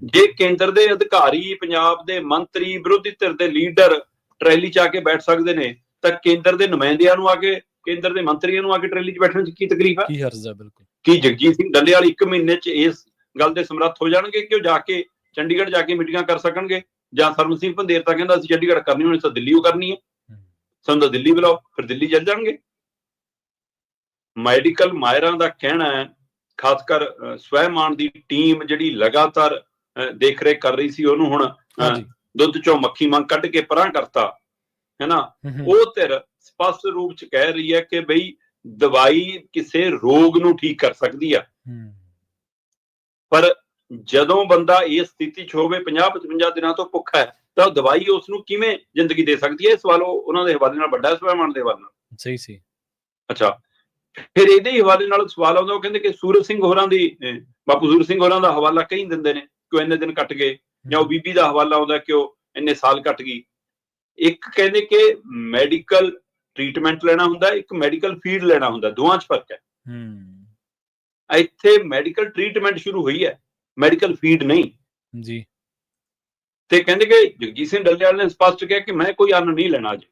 ਜੇ ਕੇਂਦਰ ਦੇ ਅਧਿਕਾਰੀ, ਪੰਜਾਬ ਦੇ ਮੰਤਰੀ, ਵਿਰੋਧੀ ਧਿਰ ਦੇ ਲੀਡਰ ਟਰੈਲੀ 'ਚ ਆ ਕੇ ਬੈਠ ਸਕਦੇ ਨੇ ਤਾਂ ਕੇਂਦਰ ਦੇ ਨੁਮਾਇੰਦਿਆਂ ਨੂੰ ਆ ਕੇ, ਕੇਂਦਰ ਦੇ ਮੰਤਰੀਆਂ ਨੂੰ ਆ ਕੇ ਟਰੈਲੀ 'ਚ ਬੈਠਣ 'ਚ ਕੀ ਤਕਲੀਫ ਹੈ? ਕੀ ਹਰਜ਼ ਹੈ? ਬਿਲਕੁਲ। ਕੀ ਜਗਜੀਤ ਸਿੰਘ ਡੱਲੇਵਾਲ 1 ਮਹੀਨੇ 'ਚ ਇਸ ਗੱਲ ਦੇ ਸਮਰੱਥ ਹੋ ਜਾਣਗੇ ਕਿ ਉਹ ਜਾ ਕੇ ਚੰਡੀਗੜ੍ਹ ਜਾ ਕੇ ਮੀਟਿੰਗਾਂ ਕਰ ਸਕਣਗੇ? ਜਾਂ ਸਰਬਜੀਤ ਸਿੰਘ ਪੰਧੇਰ ਤਾਂ ਕਹਿੰਦਾ ਅਸੀਂ ਚੰਡੀਗੜ੍ਹ ਕਰਨੀ ਹੋਣੀ ਤਾਂ ਦਿੱਲੀ ਉਹ ਕਰਨੀ ਹੈ। ਸਾਨੂੰ ਤਾਂ ਦਿੱਲੀ ਬੁਲਾਓ, ਫਿਰ ਦਿੱਲੀ ਚੱਲ ਜਾਣਗੇ। ਮੈਡੀਕਲ ਮਾਹਿਰਾਂ ਦਾ ਕਹਿਣਾ ਹੈ, ਖਾਸ ਕਰ ਸਵੈਮਾਨ ਦੀ ਟੀਮ ਜਿਹੜੀ ਲਗਾਤਾਰ ਦੇਖ ਰੇਖ ਕਰ ਰਹੀ ਸੀ, ਉਹਨੂੰ ਹੁਣ ਦੁੱਧ ਚੋਂ ਮੱਖੀ ਮੰਗ ਕੱਢ ਕੇ ਪਰਾਂ ਕਰਤਾ ਹੈ ਨਾ। ਉਹ ਧਿਰ ਸਪਸ਼ਟ ਰੂਪ ਚ ਕਹਿ ਰਹੀ ਹੈ ਕਿ ਬਈ ਦਵਾਈ ਕਿਸੇ ਰੋਗ ਨੂੰ ਠੀਕ ਕਰ ਸਕਦੀ ਆ, ਪਰ ਜਦੋਂ ਬੰਦਾ ਇਸ ਸਥਿਤੀ ਚ ਹੋਵੇ 50-55 ਦਿਨਾਂ ਤੋਂ ਭੁੱਖਾ ਹੈ, ਤਾਂ ਦਵਾਈ ਉਸ ਨੂੰ ਕਿਵੇਂ ਜ਼ਿੰਦਗੀ ਦੇ ਸਕਦੀ ਹੈ? ਇਹ ਸਵਾਲ ਉਹਨਾਂ ਦੇ ਹਵਾਲੇ ਨਾਲ ਵੱਡਾ ਸਵੈਮਾਨ ਦੇ ਹਵਾਲੇ ਨਾਲ। ਸਹੀ ਸੀ। ਅੱਛਾ, ਫਿਰ ਇਹਦੇ ਹਵਾਲੇ ਨਾਲ ਸਵਾਲ ਆਉਂਦਾ, ਉਹ ਕਹਿੰਦੇ ਕਿ ਸੂਰਜ ਸਿੰਘ ਹੋਰਾਂ ਦੀ, ਬਾਪੂ ਸੂਰਜ ਸਿੰਘ ਹੋਰਾਂ ਦਾ ਹਵਾਲਾ ਕਈ ਦਿੰਦੇ ਨੇ ਕਿ ਉਹ ਇੰਨੇ ਦਿਨ ਕੱਟ ਗਏ, ਜਾਂ ਉਹ ਬੀਬੀ ਦਾ ਹਵਾਲਾ ਆਉਂਦਾ ਕਿ ਉਹ ਇੰਨੇ ਸਾਲ ਕੱਟ ਗਈ। ਇੱਕ ਕਹਿੰਦੇ ਕਿ ਮੈਡੀਕਲ ਟ੍ਰੀਟਮੈਂਟ ਲੈਣਾ ਹੁੰਦਾ, ਇੱਕ ਮੈਡੀਕਲ ਫੀਡ ਲੈਣਾ ਹੁੰਦਾ, ਦੋਵਾਂ 'ਚ ਫਰਕ ਹੈ। ਇੱਥੇ ਮੈਡੀਕਲ ਟ੍ਰੀਟਮੈਂਟ ਸ਼ੁਰੂ ਹੋਈ ਹੈ, ਮੈਡੀਕਲ ਫੀਡ ਨਹੀਂ ਜੀ। ਤੇ ਕਹਿੰਦੇ ਕਿ ਜਗਜੀਤ ਸਿੰਘ ਡੱਲੇਵਾਲ ਨੇ ਸਪਸ਼ਟ ਕਿਹਾ ਕਿ ਮੈਂ ਕੋਈ ਅੰਨ ਨਹੀਂ ਲੈਣਾ ਅੱਜ,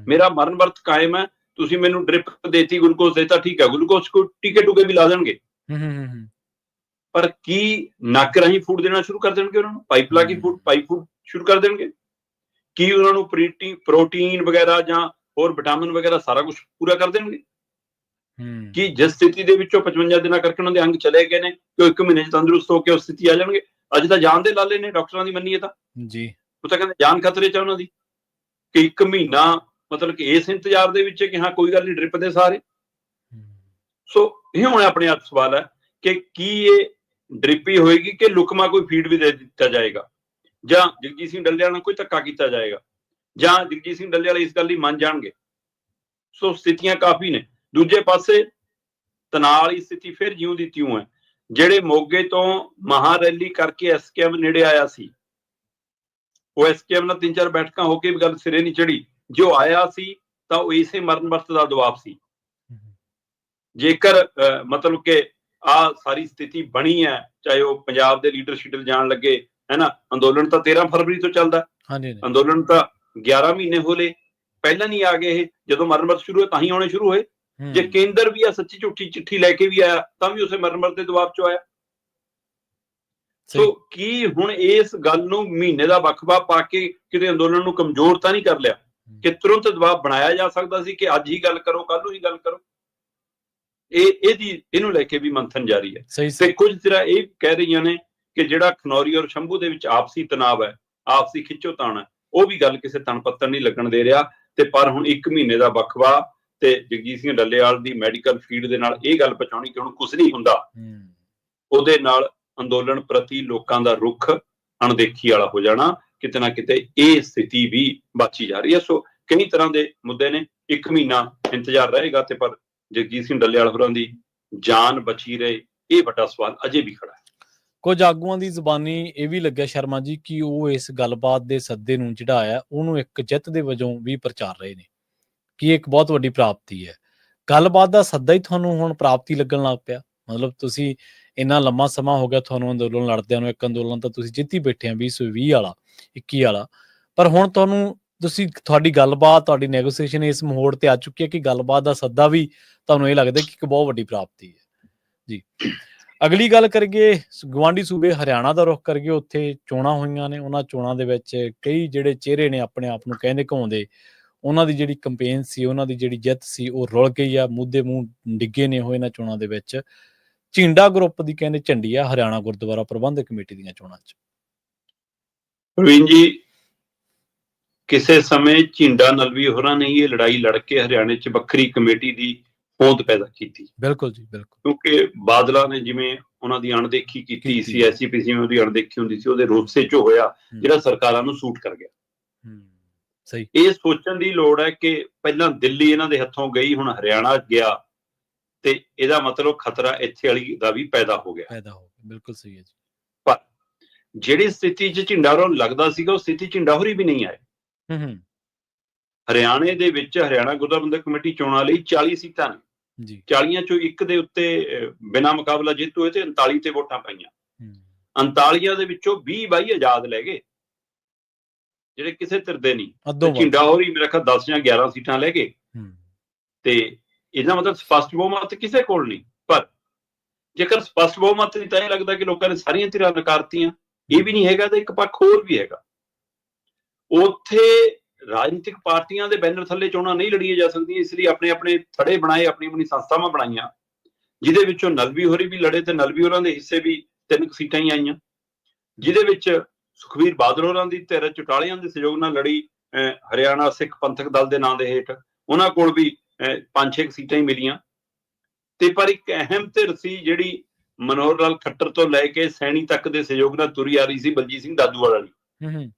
ਮੇਰਾ ਮਰਨ ਵਰਤ ਕਾਇਮ ਹੈ। ਤੁਸੀਂ ਮੈਨੂੰ ਡ੍ਰਿਪ ਦੇਤੀ, ਗਲੂਕੋਜ਼ ਦੇਤਾ, ਠੀਕ ਹੈ, ਗਲੂਕੋਜ਼ ਕੋ ਟੀਕੇ ਟੂਕੇ ਵੀ ਲਾ ਦੇਣਗੇ, ਪਰ ਕੀ ਨੱਕ ਰਾਹੀਂ ਫੂਡ ਦੇਣਾ ਸ਼ੁਰੂ ਕਰ ਦੇਣਗੇ ਉਹਨਾਂ ਨੂੰ? ਪਾਈਪ ਲਾ ਕੇ ਪਾਈਪ ਫੂਡ ਸ਼ੁਰੂ ਕਰ ਦੇਣਗੇ? ਕੀ ਉਹਨਾਂ ਨੂੰ ਪ੍ਰੋਟੀਨ ਵਗੈਰਾ ਜਾਂ ਹੋਰ ਵਿਟਾਮਿਨ ਵਗੈਰਾ ਸਾਰਾ ਕੁਝ ਪੂਰਾ ਕਰ ਦੇਣਗੇ? ਕਿ ਜਿਸ ਸਥਿਤੀ ਦੇ ਵਿੱਚੋਂ 55 ਦਿਨਾਂ ਕਰਕੇ ਉਹਨਾਂ ਦੇ ਅੰਗ ਚਲੇ ਗਏ ਨੇ, ਕਿ ਉਹ 1 ਮਹੀਨੇ 'ਚ ਤੰਦਰੁਸਤ ਹੋ ਕੇ ਉਸ ਸਥਿਤੀ ਆ ਜਾਣਗੇ? ਅੱਜ ਤਾਂ ਜਾਨ ਦੇ ਲਾਲੇ ਨੇ ਡਾਕਟਰਾਂ ਦੀ ਮੰਨੀਏ ਤਾਂ ਜੀ, ਉਹ ਤਾਂ ਕਹਿੰਦੇ ਜਾਨ ਖਤਰੇ 'ਚ ਉਹਨਾਂ ਦੀ, ਕਿ 1 ਮਹੀਨਾ ਮਤਲਬ ਕਿ ਇਸ ਇੰਤਜ਼ਾਰ ਦੇ ਵਿੱਚ ਕਿ ਹਾਂ ਕੋਈ ਗੱਲ ਨਹੀਂ, ਡ੍ਰਿਪ ਦੇ ਸਾਰੇ। ਸੋ ਇਹ ਹੁਣ ਆਪਣੇ ਆਪ ਸਵਾਲ ਹੈ ਕਿ ਕੀ ਇਹ ਡ੍ਰਿਪ ਹੀ ਹੋਏਗੀ ਕਿ ਲੁਕਮਾ ਕੋਈ ਫੀਡ ਵੀ ਦੇ ਦਿੱਤਾ ਜਾਏਗਾ, ਜਾਂ ਜਗਜੀਤ ਸਿੰਘ ਡੱਲੇਵਾਲ ਨਾਲ ਕੋਈ ਧੱਕਾ ਕੀਤਾ ਜਾਏਗਾ, ਜਾਂ ਜਗਜੀਤ ਸਿੰਘ ਡੱਲੇਵਾਲ ਇਸ ਗੱਲ ਲਈ ਮੰਨ ਜਾਣਗੇ? ਸੋ ਸਥਿਤੀਆਂ ਕਾਫੀ ਨੇ। ਦੂਜੇ ਪਾਸੇ ਤਣਾਅ ਵਾਲੀ ਸਥਿਤੀ ਫਿਰ ਜਿਉਂ ਦੀ ਤਿਉਂ ਹੈ। ਜਿਹੜੇ ਮੋਗੇ ਤੋਂ ਮਹਾ ਰੈਲੀ ਕਰਕੇ ਐਸਕੇਐਮ ਨੇੜੇ ਆਇਆ ਸੀ, ਉਹ ਐਸਕੇਐਮ ਨਾਲ 3-4 ਬੈਠਕਾਂ ਹੋ ਕੇ ਵੀ ਗੱਲ ਸਿਰੇ ਨਹੀਂ ਚੜੀ। ਜੋ ਆਇਆ ਸੀ ਤਾਂ ਉਹ ਇਸੇ ਮਰਨ ਵਰਤ ਦਾ ਦਬਾਅ ਸੀ। ਜੇਕਰ ਮਤਲਬ ਕਿ ਆ ਸਾਰੀ ਸਥਿਤੀ ਬਣੀ ਹੈ, ਚਾਹੇ ਉਹ ਪੰਜਾਬ ਦੇ ਲੀਡਰਸ਼ਿਪ ਜਾਣ ਲੱਗੇ ਹੈ ਨਾ, ਅੰਦੋਲਨ ਤਾਂ 13 ਫਰਵਰੀ ਤੋਂ ਚੱਲਦਾ, ਅੰਦੋਲਨ ਤਾਂ 11 ਮਹੀਨੇ ਹੋਲੇ ਪਹਿਲਾਂ ਨਹੀਂ ਆ ਗਏ ਇਹ, ਜਦੋਂ ਮਰਨ ਵਰਤ ਸ਼ੁਰੂ ਹੋਏ ਤਾਂ ਹੀ ਆਉਣੇ ਸ਼ੁਰੂ ਹੋਏ। ਜੇ ਕੇਂਦਰ ਵੀ ਆ ਸੱਚੀ ਝੂਠੀ ਚਿੱਠੀ ਲੈ ਕੇ ਵੀ ਆਇਆ ਤਾਂ ਵੀ ਉਸੇ ਮਰਨ ਵਰਤ ਦੇ ਦਬਾਅ 'ਚ ਆਇਆ। ਸੋ ਕੀ ਹੁਣ ਇਸ ਗੱਲ ਨੂੰ ਮਹੀਨੇ ਦਾ ਵਕਫਾ ਪਾ ਕੇ ਕਿਤੇ ਅੰਦੋਲਨ ਨੂੰ ਕਮਜ਼ੋਰ ਤਾਂ ਨਹੀਂ ਕਰ ਲਿਆ, ਕਿ ਤੁਰੰਤ ਦਬਾਅ ਬਣਾਇਆ ਜਾ ਸਕਦਾ ਸੀ ਕਿ ਅੱਜ ਹੀ ਗੱਲ ਕਰੋ, ਕੱਲ ਨੂੰ ਹੀ ਗੱਲ ਕਰੋ? ਇਹਨੂੰ ਲੈ ਕੇ ਵੀ ਮੰਥਨ ਜਾਰੀ ਹੈ। ਤੇ ਕੁਝ ਤਰ੍ਹਾਂ ਇਹ ਕਹਿ ਰਹੀਆਂ ਨੇ ਕਿ ਜਿਹੜਾ ਖਨੌਰੀ ਔਰ ਸ਼ੰਭੂ ਦੇ ਵਿੱਚ ਆਪਸੀ ਤਣਾਅ ਹੈ, ਆਪਸੀ ਖਿੱਚੋਤਾਣ ਹੈ, ਉਹ ਵੀ ਗੱਲ ਕਿਸੇ ਤਣ ਪੱਤਰ ਨਹੀਂ ਲੱਗਣ ਦੇ ਰਿਹਾ। ਤੇ ਪਰ ਹੁਣ 1 ਮਹੀਨੇ ਦਾ ਵਕਫਾ ਤੇ ਜਗਜੀਤ ਸਿੰਘ ਡੱਲੇਵਾਲ ਦੀ ਮੈਡੀਕਲ ਫੀਡ ਦੇ ਨਾਲ ਇਹ ਗੱਲ ਪਹੁੰਚਾਉਣੀ ਕਿ ਹੁਣ ਕੁਝ ਨਹੀਂ ਹੁੰਦਾ, ਉਹਦੇ ਨਾਲ ਅੰਦੋਲਨ ਪ੍ਰਤੀ ਲੋਕਾਂ ਦਾ ਰੁਖ ਅਣਦੇਖੀ ਵਾਲਾ ਹੋ ਜਾਣਾ, ਕਿਤੇ ਨਾ ਕਿਤੇ ਇਹ ਸਥਿਤੀ ਵੀ ਬਾਚੀ ਜਾ ਰਹੀ ਹੈ। ਸੋ ਕਈ ਤਰ੍ਹਾਂ ਦੇ ਮੁੱਦੇ ਨੇ। 1 ਮਹੀਨਾ ਇੰਤਜ਼ਾਰ ਰਹੇਗਾ ਤੇ ਪਰ ਜਗਜੀਤ ਸਿੰਘ ਡੱਲੇਵਾਲ ਹੋਰਾਂ ਦੀ ਜਾਨ ਬਚੀ ਰਹੇ, ਇਹ ਵੱਡਾ ਸਵਾਲ ਅਜੇ ਵੀ ਖੜਾ ਹੈ। ਕੁਝ ਆਗੂਆਂ ਦੀ ਜ਼ੁਬਾਨੀ ਇਹ ਵੀ ਲੱਗਿਆ ਸ਼ਰਮਾ ਜੀ ਕਿ ਉਹ ਇਸ ਗੱਲਬਾਤ ਦੇ ਸੱਦੇ ਨੂੰ ਚੜਾਇਆ, ਉਹਨੂੰ ਇੱਕ ਜਿੱਤ ਦੇ ਵਜੋਂ ਵੀ ਪ੍ਰਚਾਰ ਰਹੇ ਨੇ ਕਿ ਇਹ ਇੱਕ ਬਹੁਤ ਵੱਡੀ ਪ੍ਰਾਪਤੀ ਹੈ। ਗੱਲਬਾਤ ਦਾ ਸੱਦਾ ਹੀ ਤੁਹਾਨੂੰ ਹੁਣ ਪ੍ਰਾਪਤੀ ਲੱਗਣ ਲੱਗ ਪਿਆ। ਮਤਲਬ ਤੁਸੀਂ ਇੰਨਾ ਲੰਮਾ ਸਮਾਂ ਹੋ ਗਿਆ ਤੁਹਾਨੂੰ ਅੰਦੋਲਨ ਲੜਦਿਆਂ ਨੂੰ, ਇੱਕ ਅੰਦੋਲਨ ਤਾਂ ਤੁਸੀਂ ਜਿੱਤੀ ਬੈਠੇ ਆ 2020 ਵਾਲਾ, 21 ਵਾਲਾ, ਪਰ ਹੁਣ ਤੁਹਾਡੀ ਗੱਲਬਾਤ, ਤੁਹਾਡੀ ਨੈਗੋਸੀਏਸ਼ਨ ਇਸ ਮੋੜ ਤੇ ਆ ਚੁੱਕੀ ਹੈ ਕਿ ਗੱਲਬਾਤ ਦਾ ਸੱਦਾ ਵੀ ਤੁਹਾਨੂੰ ਇਹ ਲੱਗਦਾ ਕਿ ਇੱਕ ਬਹੁਤ ਵੱਡੀ ਪ੍ਰਾਪਤੀ ਹੈ ਜੀ। ਅਗਲੀ ਗੱਲ ਕਰੀਏ, ਗੁਆਂਢੀ ਸੂਬੇ ਹਰਿਆਣਾ ਦਾ ਰੁਖ ਕਰੀਏ। ਉੱਥੇ ਚੋਣਾਂ ਹੋਈਆਂ ਨੇ, ਉਹਨਾਂ ਚੋਣਾਂ ਦੇ ਵਿੱਚ ਕਈ ਜਿਹੜੇ ਚਿਹਰੇ ਨੇ ਆਪਣੇ ਆਪ ਨੂੰ ਕਹਿੰਦੇ ਘਾਉਂਦੇ, ਉਹਨਾਂ ਦੀ ਜਿਹੜੀ ਕੰਪੇਨ ਸੀ, ਉਹਨਾਂ ਦੀ ਜਿਹੜੀ ਜਿੱਤ ਸੀ, ਉਹ ਰੁਲ ਗਈ ਆ, ਮੁੱਦੇ ਮੂੰਹ ਡਿੱਗੇ ਨੇ ਹੋਏ ਇਹਨਾਂ ਚੋਣਾਂ ਦੇ ਵਿੱਚ। ਝਿੰਡਾ ਗਰੁੱਪ ਦੀ ਕਹਿੰਦੇ ਝੰਡੀ ਆ ਹਰਿਆਣਾ ਗੁਰਦੁਆਰਾ ਪ੍ਰਬੰਧਕ ਕਮੇਟੀ ਦੀਆਂ ਚੋਣਾਂ 'ਚ। ਪ੍ਰਵੀਨ ਜੀ, ਕਿਸੇ ਸਮੇਂ ਝਿੰਡਾ ਨਲਵੀ ਹੋਰਾਂ ਨੇ ਇਹ ਲੜਾਈ ਲੜ ਕੇ ਹਰਿਆਣੇ 'ਚ ਵੱਖਰੀ ਕਮੇਟੀ ਦੀ ਹੋਂਦ ਪੈਦਾ ਕੀਤੀ। ਬਿਲਕੁਲ ਜੀ, ਬਿਲਕੁਲ। ਕਿਉਂਕਿ ਬਾਦਲਾਂ ਨੇ ਜਿਵੇਂ ਉਹਨਾਂ ਦੀ ਅਣਦੇਖੀ ਕੀਤੀ ਸੀ, ਐਸਜੀਪੀਸੀ ਉਹਦੀ ਅਣਦੇਖੀ ਹੁੰਦੀ ਸੀ, ਉਹਦੇ ਰੋਸੇ 'ਚ ਹੋਇਆ ਜਿਹੜਾ ਸਰਕਾਰਾਂ ਨੂੰ ਸੂਟ ਕਰ ਗਿਆ। ਸਹੀ। ਇਹ ਸੋਚਣ ਦੀ ਲੋੜ ਹੈ ਕਿ ਪਹਿਲਾਂ ਦਿੱਲੀ ਇਹਨਾਂ ਦੇ ਹੱਥੋਂ ਗਈ, ਹੁਣ ਹਰਿਆਣਾ ਗਿਆ, ਤੇ ਇਹਦਾ ਮਤਲਬ ਖਤਰਾ ਇੱਥੇ ਵਾਲੀ ਦਾ ਵੀ ਪੈਦਾ ਹੋ ਗਿਆ। ਬਿਲਕੁਲ ਸਹੀ ਹੈ ਜੀ। ਪਰ ਜਿਹੜੀ ਸਥਿਤੀ 'ਚ ਝਿੰਡਾ ਹੋਰਾਂ ਨੂੰ ਲੱਗਦਾ ਸੀਗਾ, ਉਹ ਸਥਿਤੀ ਝਿੰਡਾ ਹੋਰੀ ਵੀ ਨਹੀਂ ਆਏ। ਹਰਿਆਣੇ ਦੇ ਵਿੱਚ ਹਰਿਆਣਾ ਗੁਰਦੁਆਰਾ ਪ੍ਰਬੰਧਕ ਕਮੇਟੀ ਚੋਣਾਂ ਲਈ 40 ਸੀਟਾਂ ਨੇ ਜੀ। 40 ਚੋਂ 1 ਦੇ ਉੱਤੇ ਬਿਨਾਂ ਮੁਕਾਬਲਾ ਜਿੱਤ ਹੋਏ ਤੇ 39 ਤੇ ਵੋਟਾਂ ਪਾਈਆਂ। 39 ਦੇ ਵਿੱਚੋਂ 20-22 ਆਜ਼ਾਦ ਲੈ ਗਏ, ਜਿਹੜੇ ਕਿਸੇ ਧਿਰ ਦੇ ਨਹੀਂ। ਝਿੰਡਾ ਹੋਰੀ ਮੇਰਾ ਖਿਆਲ 10 ਜਾਂ 11 ਸੀਟਾਂ ਲੈ ਗਏ, ਤੇ ਇਹਦਾ ਮਤਲਬ ਸਪਸ਼ਟ ਬਹੁਮਤ ਕਿਸੇ ਕੋਲ ਨਹੀਂ। ਪਰ ਜੇਕਰ ਸਪਸ਼ਟ ਬਹੁਮਤ ਨਹੀਂ ਤਾਂ ਇਹ ਲੱਗਦਾ ਕਿ ਲੋਕਾਂ ਨੇ ਸਾਰੀਆਂ ਧਿਰਾਂ ਨਕਾਰਤੀਆਂ। ਇਹ ਵੀ ਨਹੀਂ ਹੈਗਾ, ਤਾਂ ਇੱਕ ਪੱਖ ਹੋਰ ਵੀ ਹੈਗਾ। ਉੱਥੇ ਰਾਜਨੀਤਿਕ ਪਾਰਟੀਆਂ ਦੇ ਬੈਨਰ ਥੱਲੇ ਚੋਣਾਂ ਨਹੀਂ ਲੜੀਆਂ ਜਾ ਸਕਦੀਆਂ, ਇਸ ਲਈ ਆਪਣੇ ਆਪਣੇ ਥੜੇ ਬਣਾਏ, ਆਪਣੀ ਆਪਣੀ ਸੰਸਥਾਵਾਂ ਬਣਾਈਆਂ, ਜਿਹਦੇ ਵਿੱਚੋਂ ਨਲਵੀ ਹੋਰੀ ਵੀ ਲੜੇ ਤੇ ਨਲਵੀ ਹੋਰਾਂ ਦੇ ਹਿੱਸੇ ਵੀ 3 ਸੀਟਾਂ ਹੀ ਆਈਆਂ, ਜਿਹਦੇ ਵਿੱਚ ਸੁਖਬੀਰ ਬਾਦਲ ਹੋਰਾਂ ਦੀ ਧਿਰ ਚੁਟਾਲਿਆਂ ਦੇ ਸਹਿਯੋਗ ਨਾਲ ਲੜੀ ਹਰਿਆਣਾ ਸਿੱਖ ਪੰਥਕ ਦਲ ਦੇ ਨਾਂ ਦੇ ਹੇਠ, ਉਹਨਾਂ ਕੋਲ ਵੀ 5-6 ਸੀਟਾਂ ਹੀ ਮਿਲੀਆਂ। ਤੇ ਪਰ ਇੱਕ ਅਹਿਮ ਧਿਰ ਸੀ ਜਿਹੜੀ ਮਨੋਹਰ ਲਾਲ ਖੱਟਰ ਤੋਂ ਲੈ ਕੇ ਸੈਣੀ ਤੱਕ ਦੇ ਸਹਿਯੋਗ ਨਾਲ ਤੁਰੀ ਆ ਰਹੀ ਸੀ, ਬਲਜੀਤ ਸਿੰਘ ਦਾਦੂਵਾਲ ਵਾਲੀ,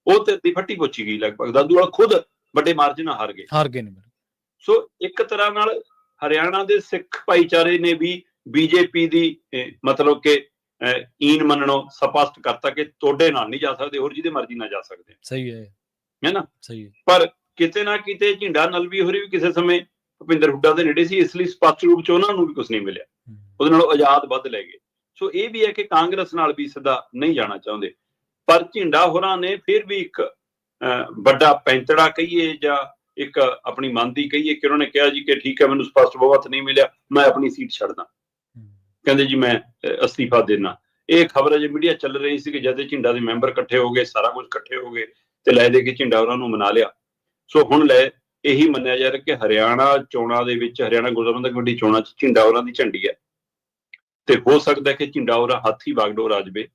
ਉਹ ਧਿਰ ਦੀ ਫੱਟੀ ਪੋਚੀ ਗਈ ਲਗਭਗ। ਦਾਦੂਵਾਲ ਖੁਦ ਵੱਡੇ ਮਾਰਜਨ ਨਾਲ ਹਾਰ ਗਏ ਨੇ। ਸੋ ਇੱਕ ਤਰ੍ਹਾਂ ਨਾਲ ਹਰਿਆਣਾ ਦੇ ਸਿੱਖ ਭਾਈਚਾਰੇ ਨੇ ਵੀ ਬੀਜੇਪੀ ਦੀ ਮਤਲਬ ਕਿ ਈਨ ਮੰਨਣੋਂ ਸਪਸ਼ਟ ਕਰਤਾ ਕਿ ਤੁਹਾਡੇ ਨਾਲ ਨਹੀਂ ਜਾ ਸਕਦੇ, ਹੋਰ ਜਿਹਦੇ ਮਰਜ਼ੀ ਨਾਲ ਜਾ ਸਕਦੇ। ਸਹੀ ਹੈ ਨਾ? ਸਹੀ ਹੈ। ਪਰ ਕਿਤੇ ਨਾ ਕਿਤੇ ਝਿੰਡਾ ਨਲਵੀ ਹੋਰੀ ਵੀ ਕਿਸੇ ਸਮੇਂ ਭੁਪਿੰਦਰ ਹੁੱਡਾ ਦੇ ਨੇੜੇ ਸੀ, ਇਸ ਲਈ ਸਪਸ਼ਟ ਰੂਪ ਚ ਉਹਨਾਂ ਨੂੰ ਵੀ ਕੁਝ ਨਹੀਂ ਮਿਲਿਆ, ਉਹਦੇ ਨਾਲੋਂ ਆਜ਼ਾਦ ਵੱਧ ਲੈ ਗਏ। ਸੋ ਇਹ ਵੀ ਹੈ ਕਿ ਕਾਂਗਰਸ ਨਾਲ ਵੀ ਸਿੱਧਾ ਨਹੀਂ ਜਾਣਾ ਚਾਹੁੰਦੇ, ਪਰ ਝਿੰਡਾ ਹੋਰਾਂ ਨੇ ਫਿਰ ਵੀ ਇੱਕ ਵੱਡਾ ਪੈਂਤੜਾ ਕਹੀਏ ਜਾਂ ਇੱਕ ਆਪਣੀ ਮਨ ਦੀ ਕਹੀਏ ਕਿ ਉਹਨਾਂ ਨੇ ਕਿਹਾ ਜੀ ਕਿ ਠੀਕ ਹੈ, ਮੈਨੂੰ ਸਪਸ਼ਟ ਬਹੁਮਤ ਨਹੀਂ ਮਿਲਿਆ, ਮੈਂ ਆਪਣੀ ਸੀਟ ਛੱਡਦਾ, ਕਹਿੰਦੇ ਜੀ ਮੈਂ ਅਸਤੀਫਾ ਦੇਣਾ। ਇਹ ਖਬਰ ਅਜੇ ਮੀਡੀਆ ਚੱਲ ਰਹੀ ਸੀ ਕਿ ਜਦ ਝਿੰਡਾ ਦੇ ਮੈਂਬਰ ਇਕੱਠੇ ਹੋ ਗਏ, ਸਾਰਾ ਕੁਝ ਇਕੱਠੇ ਹੋ ਗਏ ਤੇ ਲੈ ਦੇ ਕੇ ਝਿੰਡਾ ਹੋਰਾਂ ਨੂੰ ਮਨਾ ਲਿਆ। ਸੋ ਹੁਣ ਇਹੀ ਮੰਨਿਆ ਜਾ ਰਿਹਾ ਕਿ ਹਰਿਆਣਾ ਚੋਣਾਂ ਦੇ ਵਿੱਚ, ਹਰਿਆਣਾ ਗੁਰਦੁਆਰਾ ਕਮੇਟੀ ਚੋਣਾਂ 'ਚ ਝਿੰਡਾ ਹੋਰਾਂ ਦੀ ਝੰਡੀ ਹੈ, ਤੇ ਹੋ ਸਕਦਾ ਕਿ ਝਿੰਡਾ ਹੋਰਾਂ ਹੱਥ ਹੀ ਬਾਗਡੋਰ ਆ ਜਾਵੇ,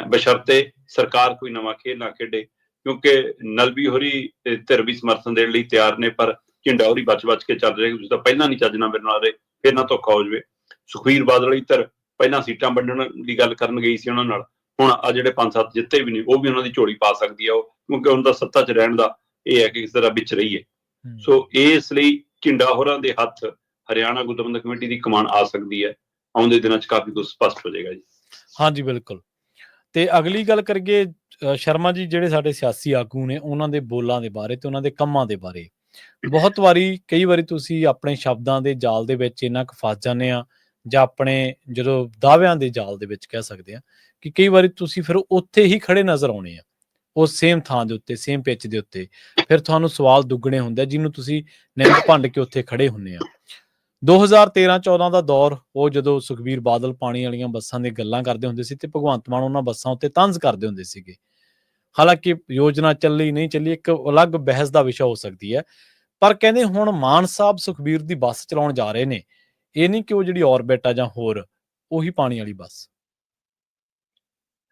ਬਸ਼ਰਤੇ ਸਰਕਾਰ ਕੋਈ ਨਵਾਂ ਖੇਡ ਨਾ ਖੇਡੇ, ਕਿਉਂਕਿ ਨਲਵੀ ਹੋਰੀ ਧਿਰ ਵੀ ਸਮਰਥਨ ਦੇਣ ਲਈ ਤਿਆਰ ਨੇ, ਪਰ ਝਿੰਡਾ ਹੋਰੀ ਬਚ ਕੇ ਚੱਲ ਰਹੇ। ਤੁਸੀਂ ਤਾਂ ਪਹਿਲਾਂ ਨਹੀਂ ਚੱਜ ਨਾਲ ਮੇਰੇ ਨਾਲ ਰਹੇ, ਫਿਰ ਨਾ ਧੋਖਾ ਹੋ ਜਾਵੇ। ਸੁਖਬੀਰ ਬਾਦਲ ਵਾਲੀ ਧਿਰ ਪਹਿਲਾਂ ਸੀਟਾਂ ਵੰਡਣ ਦੀ ਗੱਲ ਕਰਨ ਗਈ ਸੀ ਉਹਨਾਂ ਨਾਲ, ਹੁਣ ਆ ਜਿਹੜੇ 5-7 ਜਿੱਤੇ ਵੀ ਨਹੀਂ, ਉਹ ਵੀ ਉਹਨਾਂ ਦੀ ਝੋਲੀ ਪਾ ਸਕਦੀ ਆ ਉਹ, ਕਿਉਂਕਿ ਉਹਨਾਂ ਦਾ ਸੱਤਾ 'ਚ ਰਹਿਣ ਦਾ ਇਹ ਹੈ ਕਿ ਕਿਸ ਤਰ੍ਹਾਂ ਵਿੱਚ ਰਹੀਏ। ਸੋ ਇਸ ਲਈ ਝਿੰਡਾ ਹੋਰਾਂ ਦੇ ਹੱਥ ਹਰਿਆਣਾ ਗੁਰਦੁਆਰਾ ਕਮੇਟੀ ਦੀ ਕਮਾਨ ਆ ਸਕਦੀ ਹੈ। ਆਉਂਦੇ ਦਿਨਾਂ 'ਚ ਕਾਫੀ ਕੁਝ ਸਪਸ਼ਟ ਹੋ ਜਾਏਗਾ ਜੀ। ਹਾਂਜੀ, ਬਿਲਕੁਲ। ਤੇ ਅਗਲੀ ਗੱਲ ਕਰੀਏ ਸ਼ਰਮਾ ਜੀ, ਜਿਹੜੇ ਸਾਡੇ ਸਿਆਸੀ ਆਗੂ ਨੇ ਉਹਨਾਂ ਦੇ ਬੋਲਾਂ ਦੇ ਬਾਰੇ ਤੇ ਉਹਨਾਂ ਦੇ ਕੰਮਾਂ ਦੇ ਬਾਰੇ। ਬਹੁਤ ਵਾਰੀ ਕਈ ਵਾਰੀ ਤੁਸੀਂ ਆਪਣੇ ਸ਼ਬਦਾਂ ਦੇ ਜਾਲ ਦੇ ਵਿੱਚ ਇੰਨਾ ਕੁ ਫਸ ਜਾਂਦੇ ਆ, ਜਾਂ ਆਪਣੇ ਜਦੋਂ ਦਾਅਵਿਆਂ ਦੇ ਜਾਲ ਦੇ ਵਿੱਚ ਕਹਿ ਸਕਦੇ ਆ, ਕਿ ਕਈ ਵਾਰੀ ਤੁਸੀਂ ਫਿਰ ਉੱਥੇ ਹੀ ਖੜੇ ਨਜ਼ਰ ਆਉਣੇ ਆ, ਉਸ ਸੇਮ ਥਾਂ ਦੇ ਉੱਤੇ, ਸੇਮ ਪਿੱਚ ਦੇ ਉੱਤੇ। ਫਿਰ ਤੁਹਾਨੂੰ ਸਵਾਲ ਦੁੱਗਣੇ ਹੁੰਦੇ, ਜਿਹਨੂੰ ਤੁਸੀਂ ਨਿੰਦ ਭੰਡ ਕੇ ਉੱਥੇ ਖੜੇ ਹੁੰਦੇ ਆ। 2013-14 ਦਾ ਦੌਰ, ਉਹ ਜਦੋਂ ਸੁਖਬੀਰ ਬਾਦਲ ਪਾਣੀ ਵਾਲੀਆਂ ਬੱਸਾਂ ਦੀ ਗੱਲਾਂ ਕਰਦੇ ਹੁੰਦੇ ਸੀ ਤੇ ਭਗਵੰਤ ਮਾਨ ਉਹਨਾਂ ਬੱਸਾਂ ਉੱਤੇ ਤੰਜ਼ ਕਰਦੇ ਹੁੰਦੇ ਸੀਗੇ। ਹਾਲਾਂਕਿ ਯੋਜਨਾ ਚੱਲੀ ਨਹੀਂ ਚੱਲੀ ਇੱਕ ਅਲੱਗ ਬਹਿਸ ਦਾ ਵਿਸ਼ਾ ਹੋ ਸਕਦੀ ਹੈ, ਪਰ ਕਹਿੰਦੇ ਹੁਣ ਮਾਨ ਸਾਹਿਬ ਸੁਖਬੀਰ ਦੀ ਬੱਸ ਚਲਾਉਣ ਜਾ ਰਹੇ ਨੇ, ਇਹ ਨਹੀਂ ਕਿ ਉਹ ਜਿਹੜੀ ਔਰਬਿਟ ਆ ਜਾਂ ਹੋਰ ਉਹੀ ਪਾਣੀ ਵਾਲੀ ਬੱਸ।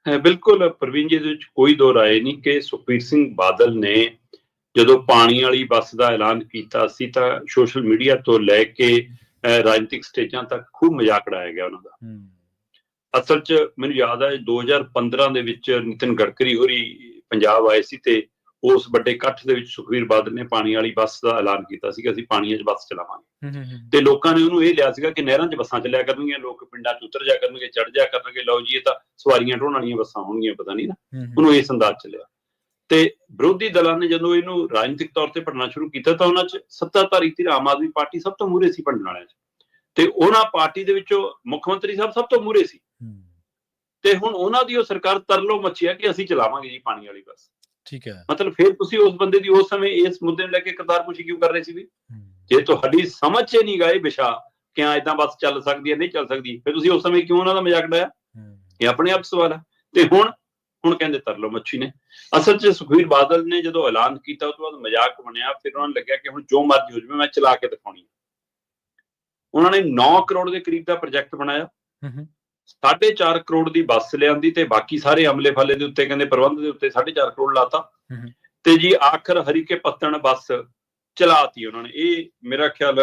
ਬਿਲਕੁਲ ਪ੍ਰਵੀਨ ਜੀ, ਇਹਦੇ ਵਿੱਚ ਕੋਈ ਦੋ ਰਾਏ ਨਹੀਂ ਕਿ ਸੁਖਬੀਰ ਸਿੰਘ ਬਾਦਲ ਨੇ ਜਦੋਂ ਪਾਣੀ ਵਾਲੀ ਬੱਸ ਦਾ ਐਲਾਨ ਕੀਤਾ ਸੀ ਤਾਂ ਸੋਸ਼ਲ ਮੀਡੀਆ ਤੋਂ ਲੈ ਕੇ ਰਾਜਨੀਤਿਕ ਸਟੇਜਾਂ ਤੱਕ ਖੂਬ ਮਜ਼ਾਕ ਉਡਾਇਆ ਗਿਆ ਉਹਨਾਂ ਦਾ। ਅਸਲ 'ਚ ਮੈਨੂੰ ਯਾਦ ਹੈ 2015 ਦੇ ਵਿੱਚ ਨਿਤਿਨ ਗਡਕਰੀ ਹੋਰੀ ਪੰਜਾਬ ਆਏ ਸੀ ਤੇ ਉਸ ਵੱਡੇ ਇਕੱਠ ਦੇ ਵਿੱਚ ਸੁਖਬੀਰ ਬਾਦਲ ਨੇ ਪਾਣੀ ਵਾਲੀ ਬੱਸ ਦਾ ਐਲਾਨ ਕੀਤਾ ਸੀ ਕਿ ਅਸੀਂ ਪਾਣੀਆਂ 'ਚ ਬੱਸ ਚਲਾਵਾਂਗੇ, ਤੇ ਲੋਕਾਂ ਨੇ ਉਹਨੂੰ ਇਹ ਲਿਆ ਸੀਗਾ ਕਿ ਨਹਿਰਾਂ 'ਚ ਬੱਸਾਂ ਚੱਲਿਆ ਕਰਨਗੀਆਂ, ਲੋਕ ਪਿੰਡਾਂ 'ਚ ਉਤਰ ਜਾ ਕਰਨਗੇ, ਚੜ ਜਾ ਕਰਨਗੇ, ਲਓ ਜੀ ਇਹ ਤਾਂ ਸਵਾਰੀਆਂ ਢੋਣ ਵਾਲੀਆਂ ਬੱਸਾਂ ਹੋਣਗੀਆਂ, ਪਤਾ ਨਹੀਂ ਨਾ, ਉਹਨੂੰ ਇਸ ਅੰਦਾਜ਼ 'ਚ ਲਿਆ। ਤੇ ਵਿਰੋਧੀ ਦਲਾਂ ਨੇ ਜਦੋਂ ਇਹਨੂੰ ਰਾਜਨੀਤਿਕ ਤੌਰ ਤੇ ਭੰਡਣਾ ਸ਼ੁਰੂ ਕੀਤਾ ਤਾਂ ਉਹਨਾਂ 'ਚ ਸੱਤਾਧਾਰੀ ਧਿਰ ਆਮ ਆਦਮੀ ਪਾਰਟੀ ਸਭ ਤੋਂ ਮੂਹਰੇ ਸੀ ਭੰਡਣ ਵਾਲਿਆਂ 'ਚ, ਤੇ ਉਹਨਾਂ ਪਾਰਟੀ ਦੇ ਵਿੱਚੋਂ ਮੁੱਖ ਮੰਤਰੀ ਸਾਹਿਬ ਸਭ ਤੋਂ ਮੂਹਰੇ ਸੀ, ਤੇ ਹੁਣ ਉਹਨਾਂ ਦੀ ਉਹ ਸਰਕਾਰ ਤਰਲੋ ਮੱਚੀ ਹੈ ਕਿ ਅਸੀਂ ਚਲਾਵਾਂਗੇ ਜੀ ਪਾਣੀ ਵਾਲੀ ਬੱਸ। ਠੀਕ ਹੈ, ਮਤਲਬ ਫਿਰ ਤੁਸੀਂ ਉਸ ਬੰਦੇ ਦੀ ਉਸ ਸਮੇਂ ਇਸ ਮੁੱਦੇ ਨੂੰ ਲੈ ਕੇ ਕਰਤਾਰਪੁਸ਼ੀ ਕਿਉਂ ਕਰ ਰਹੇ ਸੀ ਵੀ? ਜੇ ਤੁਹਾਡੀ ਸਮਝ 'ਚ ਨਹੀਂ ਗਏ ਵਿਸ਼ਾ ਕਿ ਏਦਾਂ ਬੱਸ ਚੱਲ ਸਕਦੀ ਹੈ, ਨਹੀਂ ਚੱਲ ਸਕਦੀ, ਫਿਰ ਤੁਸੀਂ ਉਸ ਸਮੇਂ ਕਿਉਂ ਉਹਨਾਂ ਦਾ ਮਜ਼ਾਕ ਉਡਾਇਆ? ਇਹ ਆਪਣੇ ਆਪ ਸਵਾਲ ਹੈ। ਤੇ ਹੁਣ ਕਹਿੰਦੇ ਤਰਲੋ ਮੱਛੀ ਨੇ। ਅਸਲ 'ਚ ਸੁਖਬੀਰ ਬਾਦਲ ਨੇ ਜਦੋਂ ਐਲਾਨ ਕੀਤਾ ਉਸ ਤੋਂ ਬਾਅਦ ਮਜ਼ਾਕ ਬਣਿਆ, ਫਿਰ ਉਹਨਾਂ ਨੂੰ ਲੱਗਿਆ ਕਿ ਹੁਣ ਜੋ ਮਰਜ਼ੀ ਹੋ ਜਾਵੇ ਮੈਂ ਚਲਾ ਕੇ ਦਿਖਾਉਣੀ। ਉਹਨਾਂ ਨੇ 9 ਕਰੋੜ ਦੇ ਕਰੀਬ ਦਾ ਪ੍ਰੋਜੈਕਟ ਬਣਾਇਆ, 4.5 ਕਰੋੜ ਦੀ ਬੱਸ ਲਿਆਂਦੀ ਤੇ ਬਾਕੀ ਸਾਰੇ ਅਮਲੇ ਫਾਲੇ ਦੇ ਉੱਤੇ ਕਹਿੰਦੇ ਪ੍ਰਬੰਧ ਦੇ ਉੱਤੇ 4.5 ਕਰੋੜ ਲਾਤਾ, ਤੇ ਜੀ ਆਖਰ ਹਰੀਕੇ ਪੱਤਣ ਬੱਸ ਚਲਾਤੀ ਉਹਨਾਂ ਨੇ। ਇਹ ਮੇਰਾ ਖਿਆਲ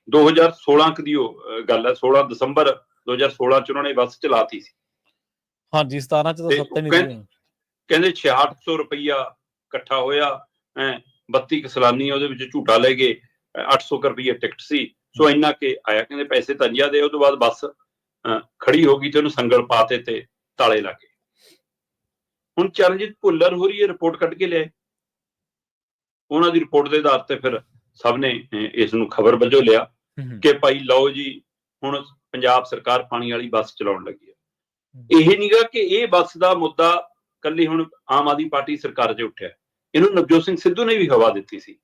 2016 ਦੀ ਉਹ ਗੱਲ ਹੈ, 16 ਦਸੰਬਰ 2016 ਚ ਉਹਨਾਂ ਨੇ ਬੱਸ ਚਲਾਤੀ ਸੀ। ਹਾਂਜੀ, 17 ਚ ਤਾਂ ਸੱਤੇ ਨਹੀਂ, ਕਹਿੰਦੇ 6600 ਰੁਪਈਆ ਇਕੱਠਾ ਹੋਇਆ, 32 ਸਲਾਨੀ ਉਹਦੇ ਵਿੱਚ ਝੂਟਾ ਲੈ ਗਏ, 800 ਰੁਪਈਆ ਟਿਕਟ ਸੀ, ਸੋ ਇੰਨਾ ਕੇ ਆਇਆ। ਕਹਿੰਦੇ ਪੈਸੇ ਤਾਂ ਜ਼ਿਆਦਾ, ਉਹ ਤੋਂ ਬਾਅਦ ਬੱਸ ਖੜੀ ਹੋ ਗਈ ਤੇ ਉਹਨੂੰ ਸੰਗਲ ਪਾਤੇ ਤੇ ਤਾਲੇ ਲਾ ਕੇ। ਹੁਣ ਚਰਨਜੀਤ ਭੁੱਲਰ ਹੋਰੀ ਇਹ ਰਿਪੋਰਟ ਕੱਢ ਕੇ ਲਿਆਏ, ਉਹਨਾਂ ਦੀ ਰਿਪੋਰਟ ਦੇ ਆਧਾਰ ਤੇ ਫਿਰ ਸਭ ਨੇ ਇਸ ਨੂੰ ਖਬਰ ਵਜੋਂ ਲਿਆ ਕਿ ਭਾਈ ਲਓ ਜੀ ਹੁਣ ਪੰਜਾਬ ਸਰਕਾਰ ਪਾਣੀ ਵਾਲੀ ਬੱਸ ਚਲਾਉਣ ਲੱਗੀ ਹੈ। ਇਹ ਨਹੀਂਗਾ ਕਿ ਇਹ ਬੱਸ ਦਾ ਮੁੱਦਾ ਕੱਲੀ ਹੁਣ ਆਮ ਆਦਮੀ ਪਾਰਟੀ ਸਰਕਾਰ 'ਚ ਉੱਠਿਆ, ਇਹਨੂੰ ਨਵਜੋਤ ਸਿੰਘ ਸਿੱਧੂ ਨੇ ਵੀ ਹਵਾ ਦਿੱਤੀ ਸੀ।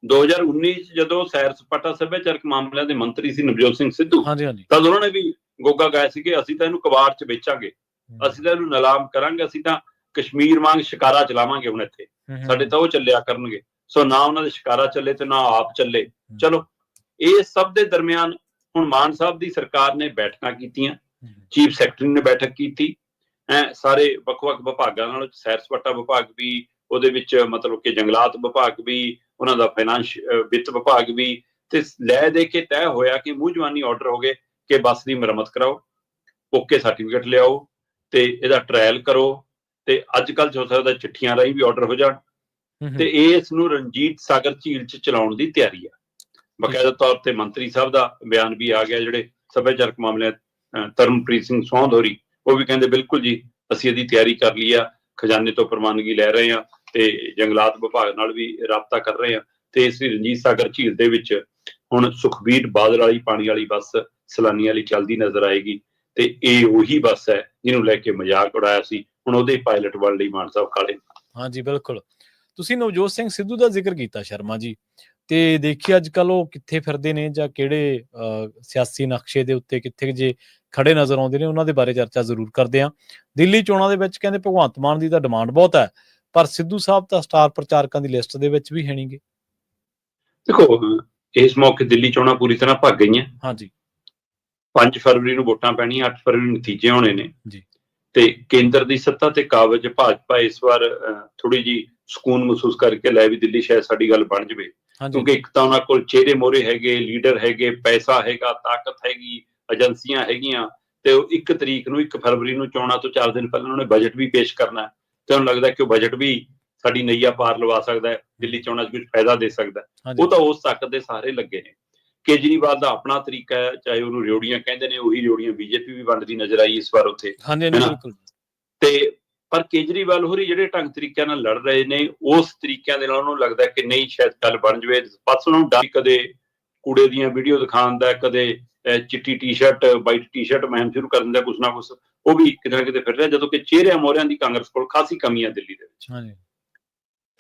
2019 ਚ ਜਦੋਂ ਸੈਰ ਸਪਾਟਾ ਸੱਭਿਆਚਾਰਕ ਮਾਮਲਿਆਂ ਦੇ ਮੰਤਰੀ ਸੀ ਨਵਜੋਤ ਸਿੰਘ ਸਿੱਧੂ, ਤਦ ਉਹਨਾਂ ਨੇ ਵੀ ਗੋਗਾ ਗਾਇਆ ਸੀ ਕਿ ਅਸੀਂ ਤਾਂ ਇਹਨੂੰ ਕਬਾੜ 'ਚ ਵੇਚਾਂਗੇ, ਅਸੀਂ ਤਾਂ ਇਹਨੂੰ ਨਿਲਾਮ ਕਰਾਂਗੇ, ਅਸੀਂ ਤਾਂ ਕਸ਼ਮੀਰ ਵਾਂਗ ਸ਼ਿਕਾਰਾ ਚਲਾਵਾਂਗੇ ਹੁਣ ਇੱਥੇ, ਸਾਡੇ ਤਾਂ ਉਹ ਚੱਲਿਆ ਕਰਨਗੇ। ਸੋ ਨਾ ਉਹਨਾਂ ਦੇ ਸ਼ਿਕਾਰਾ ਚੱਲੇ ਤੇ ਨਾ ਆਪ ਚੱਲੇ। ਚਲੋ ਇਹ ਸਭ ਦੇ ਦਰਮਿਆਨ ਹੁਣ ਮਾਨ ਸਾਹਿਬ ਦੀ ਸਰਕਾਰ ਨੇ ਬੈਠਕਾਂ ਕੀਤੀਆਂ, ਚੀਫ ਸੈਕਟਰੀ ਨੇ ਬੈਠਕ ਕੀਤੀ, ਸਾਰੇ ਵੱਖ-ਵੱਖ ਵਿਭਾਗਾਂ ਨਾਲ, ਸੈਰ ਸਪਾਟਾ ਵਿਭਾਗ ਵੀ ਉਹਦੇ ਵਿੱਚ, ਮਤਲਬ ਕਿ ਜੰਗਲਾਤ ਵਿਭਾਗ ਵੀ, ਉਹਨਾਂ ਦਾ ਵਿੱਤ ਵਿਭਾਗ ਵੀ, ਤੇ ਲੈ ਦੇ ਕੇ ਤੈਅ ਹੋਇਆ ਕਿ ਮੂੰਹ ਜ਼ਬਾਨੀ ਆਰਡਰ ਹੋ ਗਏ ਕਿ ਬੱਸ ਦੀ ਮੁਰੰਮਤ ਕਰਾਓ, ਓਕੇ ਸਰਟੀਫਿਕੇਟ ਲਿਆਓ ਤੇ ਇਹਦਾ ਟ੍ਰਾਇਲ ਕਰੋ, ਤੇ ਅੱਜ ਕੱਲ੍ਹ ਹੋ ਸਕਦਾ ਚਿੱਠੀਆਂ ਰਾਹੀਂ ਵੀ ਆਰਡਰ ਹੋ ਜਾਣ, ਤੇ ਇਸ ਨੂੰ ਰਣਜੀਤ ਸਾਗਰ ਝੀਲ 'ਚ ਚਲਾਉਣ ਦੀ ਤਿਆਰੀ ਆ। ਬਕਾਇਦਾ ਤੌਰ ਤੇ ਮੰਤਰੀ ਸਾਹਿਬ ਦਾ ਬਿਆਨ ਵੀ ਆ ਗਿਆ, ਜਿਹੜੇ ਸੱਭਿਆਚਾਰਕ ਮਾਮਲੇ ਤਰਨਪ੍ਰੀਤ ਸਿੰਘ ਸੌਂਧੋਰੀ, ਉਹ ਵੀ ਕਹਿੰਦੇ ਬਿਲਕੁਲ ਜੀ ਅਸੀਂ ਇਹਦੀ ਤਿਆਰੀ ਕਰ ਲਈ ਆ, ਖਜ਼ਾਨੇ ਤੋਂ ਪ੍ਰਵਾਨਗੀ ਲੈ ਰਹੇ ਆ ਤੇ ਜੰਗਲਾਤ ਵਿਭਾਗ ਨਾਲ ਵੀ ਰਾਬਤਾ ਕਰ ਰਹੇ ਆ, ਤੇ ਇਸ ਰਣਜੀਤ ਸਾਗਰ ਝੀਲ ਦੇ ਵਿੱਚ ਹੁਣ ਸੁਖਬੀਰ ਬਾਦਲ ਵਾਲੀ ਪਾਣੀ ਵਾਲੀ ਬੱਸ ਸੈਲਾਨੀਆਂ ਲਈ ਚੱਲਦੀ ਨਜ਼ਰ ਆਏਗੀ, ਤੇ ਇਹ ਉਹੀ ਬੱਸ ਹੈ ਜਿਹਨੂੰ ਲੈ ਕੇ ਮਜ਼ਾਕ ਉਡਾਇਆ ਸੀ, ਹੁਣ ਉਹਦੇ ਪਾਇਲਟ ਬਣ ਲਈ ਮਾਨ ਸਾਹਿਬ ਕਾਲੇ। ਹਾਂਜੀ ਬਿਲਕੁਲ। ਤੁਸੀਂ ਨਵਜੋਤ ਸਿੰਘ ਸਿੱਧੂ ਦਾ ਜ਼ਿਕਰ ਕੀਤਾ ਸ਼ਰਮਾ ਜੀ, ਤੇ ਦੇਖੀਏ ਅੱਜ ਕੱਲ੍ਹ ਉਹ ਕਿੱਥੇ ਫਿਰਦੇ ਨੇ ਜਾਂ ਕਿਹੜੇ ਸਿਆਸੀ ਨਕਸ਼ੇ ਦੇ ਉੱਤੇ ਕਿੱਥੇ ਜੇ ਖੜੇ ਨਜ਼ਰ ਆਉਂਦੇ ਨੇ, ਉਹਨਾਂ ਦੇ ਬਾਰੇ ਚਰਚਾ ਜ਼ਰੂਰ ਕਰਦੇ ਹਾਂ। ਦਿੱਲੀ ਚੋਣਾਂ ਦੇ ਵਿੱਚ ਕਹਿੰਦੇ ਭਗਵੰਤ ਮਾਨ ਦੀ ਤਾਂ ਡਿਮਾਂਡ ਬਹੁਤ ਹੈ, ਪਰ ਸਿੱਧੂ ਸਾਹਿਬ ਤਾਂ ਸਟਾਰ ਪ੍ਰਚਾਰਕਾਂ ਦੀ ਲਿਸਟ ਦੇ ਵਿੱਚ ਵੀ ਹੈ ਨਹੀਂਗੇ। ਦੇਖੋ ਇਸ ਮੌਕੇ ਦਿੱਲੀ ਚੋਣਾਂ ਪੂਰੀ ਤਰ੍ਹਾਂ ਭੱਗ ਗਈਆਂ। ਹਾਂਜੀ 5 ਫਰਵਰੀ ਨੂੰ ਵੋਟਾਂ ਪੈਣੀਆਂ, 8 ਫਰਵਰੀ ਨੂੰ ਨਤੀਜੇ ਹੋਣੇ ਨੇ ਜੀ, ਤੇ ਕੇਂਦਰ ਦੀ ਸੱਤਾ ਤੇ ਕਾਬਜ਼ ਭਾਜਪਾ ਇਸ ਵਾਰ ਥੋੜੀ ਜੀ ਸਕੂਨ ਮਹਿਸੂਸ ਕਰਕੇ ਲੈ ਵੀ ਦਿੱਲੀ ਸ਼ਾਇਦ ਸਾਡੀ ਗੱਲ ਬਣ ਜਵੇ, ਕਿਉਂਕਿ ਇੱਕ ਤਾਂ ਉਹਨਾਂ ਕੋਲ ਚਿਹਰੇ ਮੋਹਰੇ ਹੈਗੇ, ਲੀਡਰ ਹੈਗੇ, ਪੈਸਾ ਹੈਗਾ, ਤਾਕਤ ਹੈਗੀ, ਏਜੰਸੀਆਂ ਹੈਗੀਆਂ, ਤੇ ਉਹ 1 ਤਰੀਕ ਨੂੰ 1 ਫਰਵਰੀ ਨੂੰ ਚੋਣਾਂ ਤੋਂ 4 ਦਿਨ ਪਹਿਲਾਂ ਉਹਨੇ ਬਜਟ ਵੀ ਪੇਸ਼ ਕਰਨਾ, ਤੇ ਉਹਨੂੰ ਲੱਗਦਾ ਕਿ ਉਹ ਬਜਟ ਵੀ ਸਾਡੀ ਨਈਆ ਪਾਰ ਲਵਾ ਸਕਦਾ ਹੈ, ਦਿੱਲੀ ਚੋਣਾਂ 'ਚ ਕੁਝ ਫਾਇਦਾ ਦੇ ਸਕਦਾ। ਉਹ ਤਾਂ ਉਸ ਤਾਕਤ ਦੇ ਸਾਰੇ ਲੱਗੇ ਨੇ। ਕੇਜਰੀਵਾਲ ਦਾ ਆਪਣਾ ਤਰੀਕਾ ਹੈ, ਚਾਹੇ ਉਹਨੂੰ ਰਿਓੜੀਆਂ ਕਹਿੰਦੇ ਨੇ, ਉਹੀ ਰਿਓੜੀਆਂ ਬੀਜੇਪੀ ਵੀ ਵੰਡਦੀ ਨਜ਼ਰ ਆਈ ਇਸ ਵਾਰ ਉੱਥੇ, ਤੇ ਪਰ ਕੇਜਰੀਵਾਲ ਹੋਰੀ ਜਿਹੜੇ ਢੰਗ ਤਰੀਕਿਆਂ ਨਾਲ ਲੜ ਰਹੇ ਨੇ, ਉਸ ਤਰੀਕਿਆਂ ਦੇ ਨਾਲ ਉਹਨੂੰ ਲੱਗਦਾ ਕਿ ਨਹੀਂ ਸ਼ਾਇਦ ਗੱਲ ਬਣ ਜਵੇ। ਬਸ ਉਹਨਾਂ ਨੂੰ ਕਦੇ ਕੂੜੇ ਦੀਆਂ ਵੀਡੀਓ ਦਿਖਾਉਣ ਦਾ, ਕਦੇ ਚਿੱਟੀ ਟੀ-ਸ਼ਰਟ, ਵਾਈਟ ਟੀ-ਸ਼ਰਟ ਮਹਿਮ ਸ਼ੁਰੂ ਕਰਨ ਦਾ, ਕੁਛ ਨਾ ਕੁਛ ਉਹ ਵੀ ਕਿਤੇ ਨਾ ਕਿਤੇ ਫਿਰ ਰਿਹਾ, ਜਦੋਂ ਕਿ ਚਿਹਰਿਆਂ ਮੋਹਰਿਆਂ ਦੀ ਕਾਂਗਰਸ ਕੋਲ ਖਾਸੀ ਕਮੀ ਹੈ ਦਿੱਲੀ ਦੇ ਵਿੱਚ।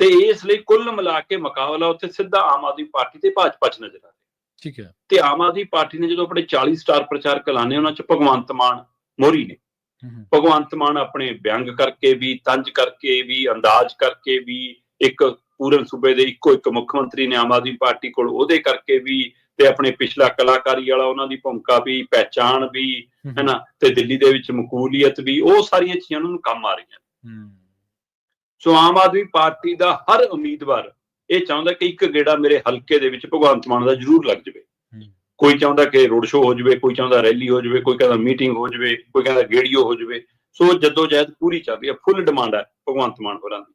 ਤੇ ਇਸ ਲਈ ਕੁੱਲ ਮਿਲਾ ਕੇ ਮੁਕਾਬਲਾ ਉੱਥੇ ਸਿੱਧਾ ਆਮ ਆਦਮੀ ਪਾਰਟੀ ਤੇ ਭਾਜਪਾ 'ਚ ਨਜ਼ਰ ਆ ਰਿਹਾ। ਠੀਕ ਹੈ। ਤੇ ਆਮ ਆਦਮੀ ਪਾਰਟੀ ਨੇ ਜਦੋਂ ਆਪਣੇ 40 ਸਟਾਰ ਪ੍ਰਚਾਰਕ ਲਾਣੇ, ਉਹਨਾਂ 'ਚ ਭਗਵੰਤ ਮਾਨ ਮੋਹਰੀ ਨੇ। ਭਗਵੰਤ ਮਾਨ ਆਪਣੇ ਵਿਅੰਗ ਕਰਕੇ ਵੀ, ਤੰਜ ਕਰਕੇ ਵੀ, ਅੰਦਾਜ਼ ਕਰਕੇ ਵੀ, ਇੱਕ ਪੂਰਨ ਸੂਬੇ ਦੇ ਇੱਕੋ ਇੱਕ ਮੁੱਖ ਮੰਤਰੀ ਨੇ ਆਮ ਆਦਮੀ ਪਾਰਟੀ ਕੋਲ, ਉਹਦੇ ਕਰਕੇ ਵੀ, ਤੇ ਆਪਣੇ ਪਿਛਲਾ ਕਲਾਕਾਰੀ ਵਾਲਾ ਉਹਨਾਂ ਦੀ ਭੂਮਿਕਾ ਵੀ, ਪਹਿਚਾਣ ਵੀ, ਹੈਨਾ, ਤੇ ਦਿੱਲੀ ਦੇ ਵਿੱਚ ਮਕਬੂਲੀਅਤ ਵੀ, ਉਹ ਸਾਰੀਆਂ ਚੀਜ਼ਾਂ ਉਹਨਾਂ ਨੂੰ ਕੰਮ ਆ ਰਹੀਆਂ। ਸੋ ਆਮ ਆਦਮੀ ਪਾਰਟੀ ਦਾ ਹਰ ਉਮੀਦਵਾਰ ਇਹ ਚਾਹੁੰਦਾ ਕਿ ਇੱਕ ਗੇੜਾ ਮੇਰੇ ਹਲਕੇ ਦੇ ਵਿੱਚ ਭਗਵੰਤ ਮਾਨ ਦਾ ਜ਼ਰੂਰ ਲੱਗ ਜਾਵੇ। ਕੋਈ ਚਾਹੁੰਦਾ ਕਿ ਰੋਡ ਸ਼ੋਅ ਹੋ ਜਾਵੇ, ਕੋਈ ਚਾਹੁੰਦਾ ਰੈਲੀ ਹੋ ਜਾਵੇ, ਕੋਈ ਕਹਿੰਦਾ ਮੀਟਿੰਗ ਹੋ ਜਾਵੇ, ਕੋਈ ਕਹਿੰਦਾ ਗੇੜੀਓ ਹੋ ਜਾਵੇ। ਸੋ ਜਦੋਜਹਿਦ ਪੂਰੀ ਚੱਲ ਰਹੀ ਹੈ, ਫੁੱਲ ਡਿਮਾਂਡ ਹੈ ਭਗਵੰਤ ਮਾਨ ਹੋਰਾਂ ਦੀ।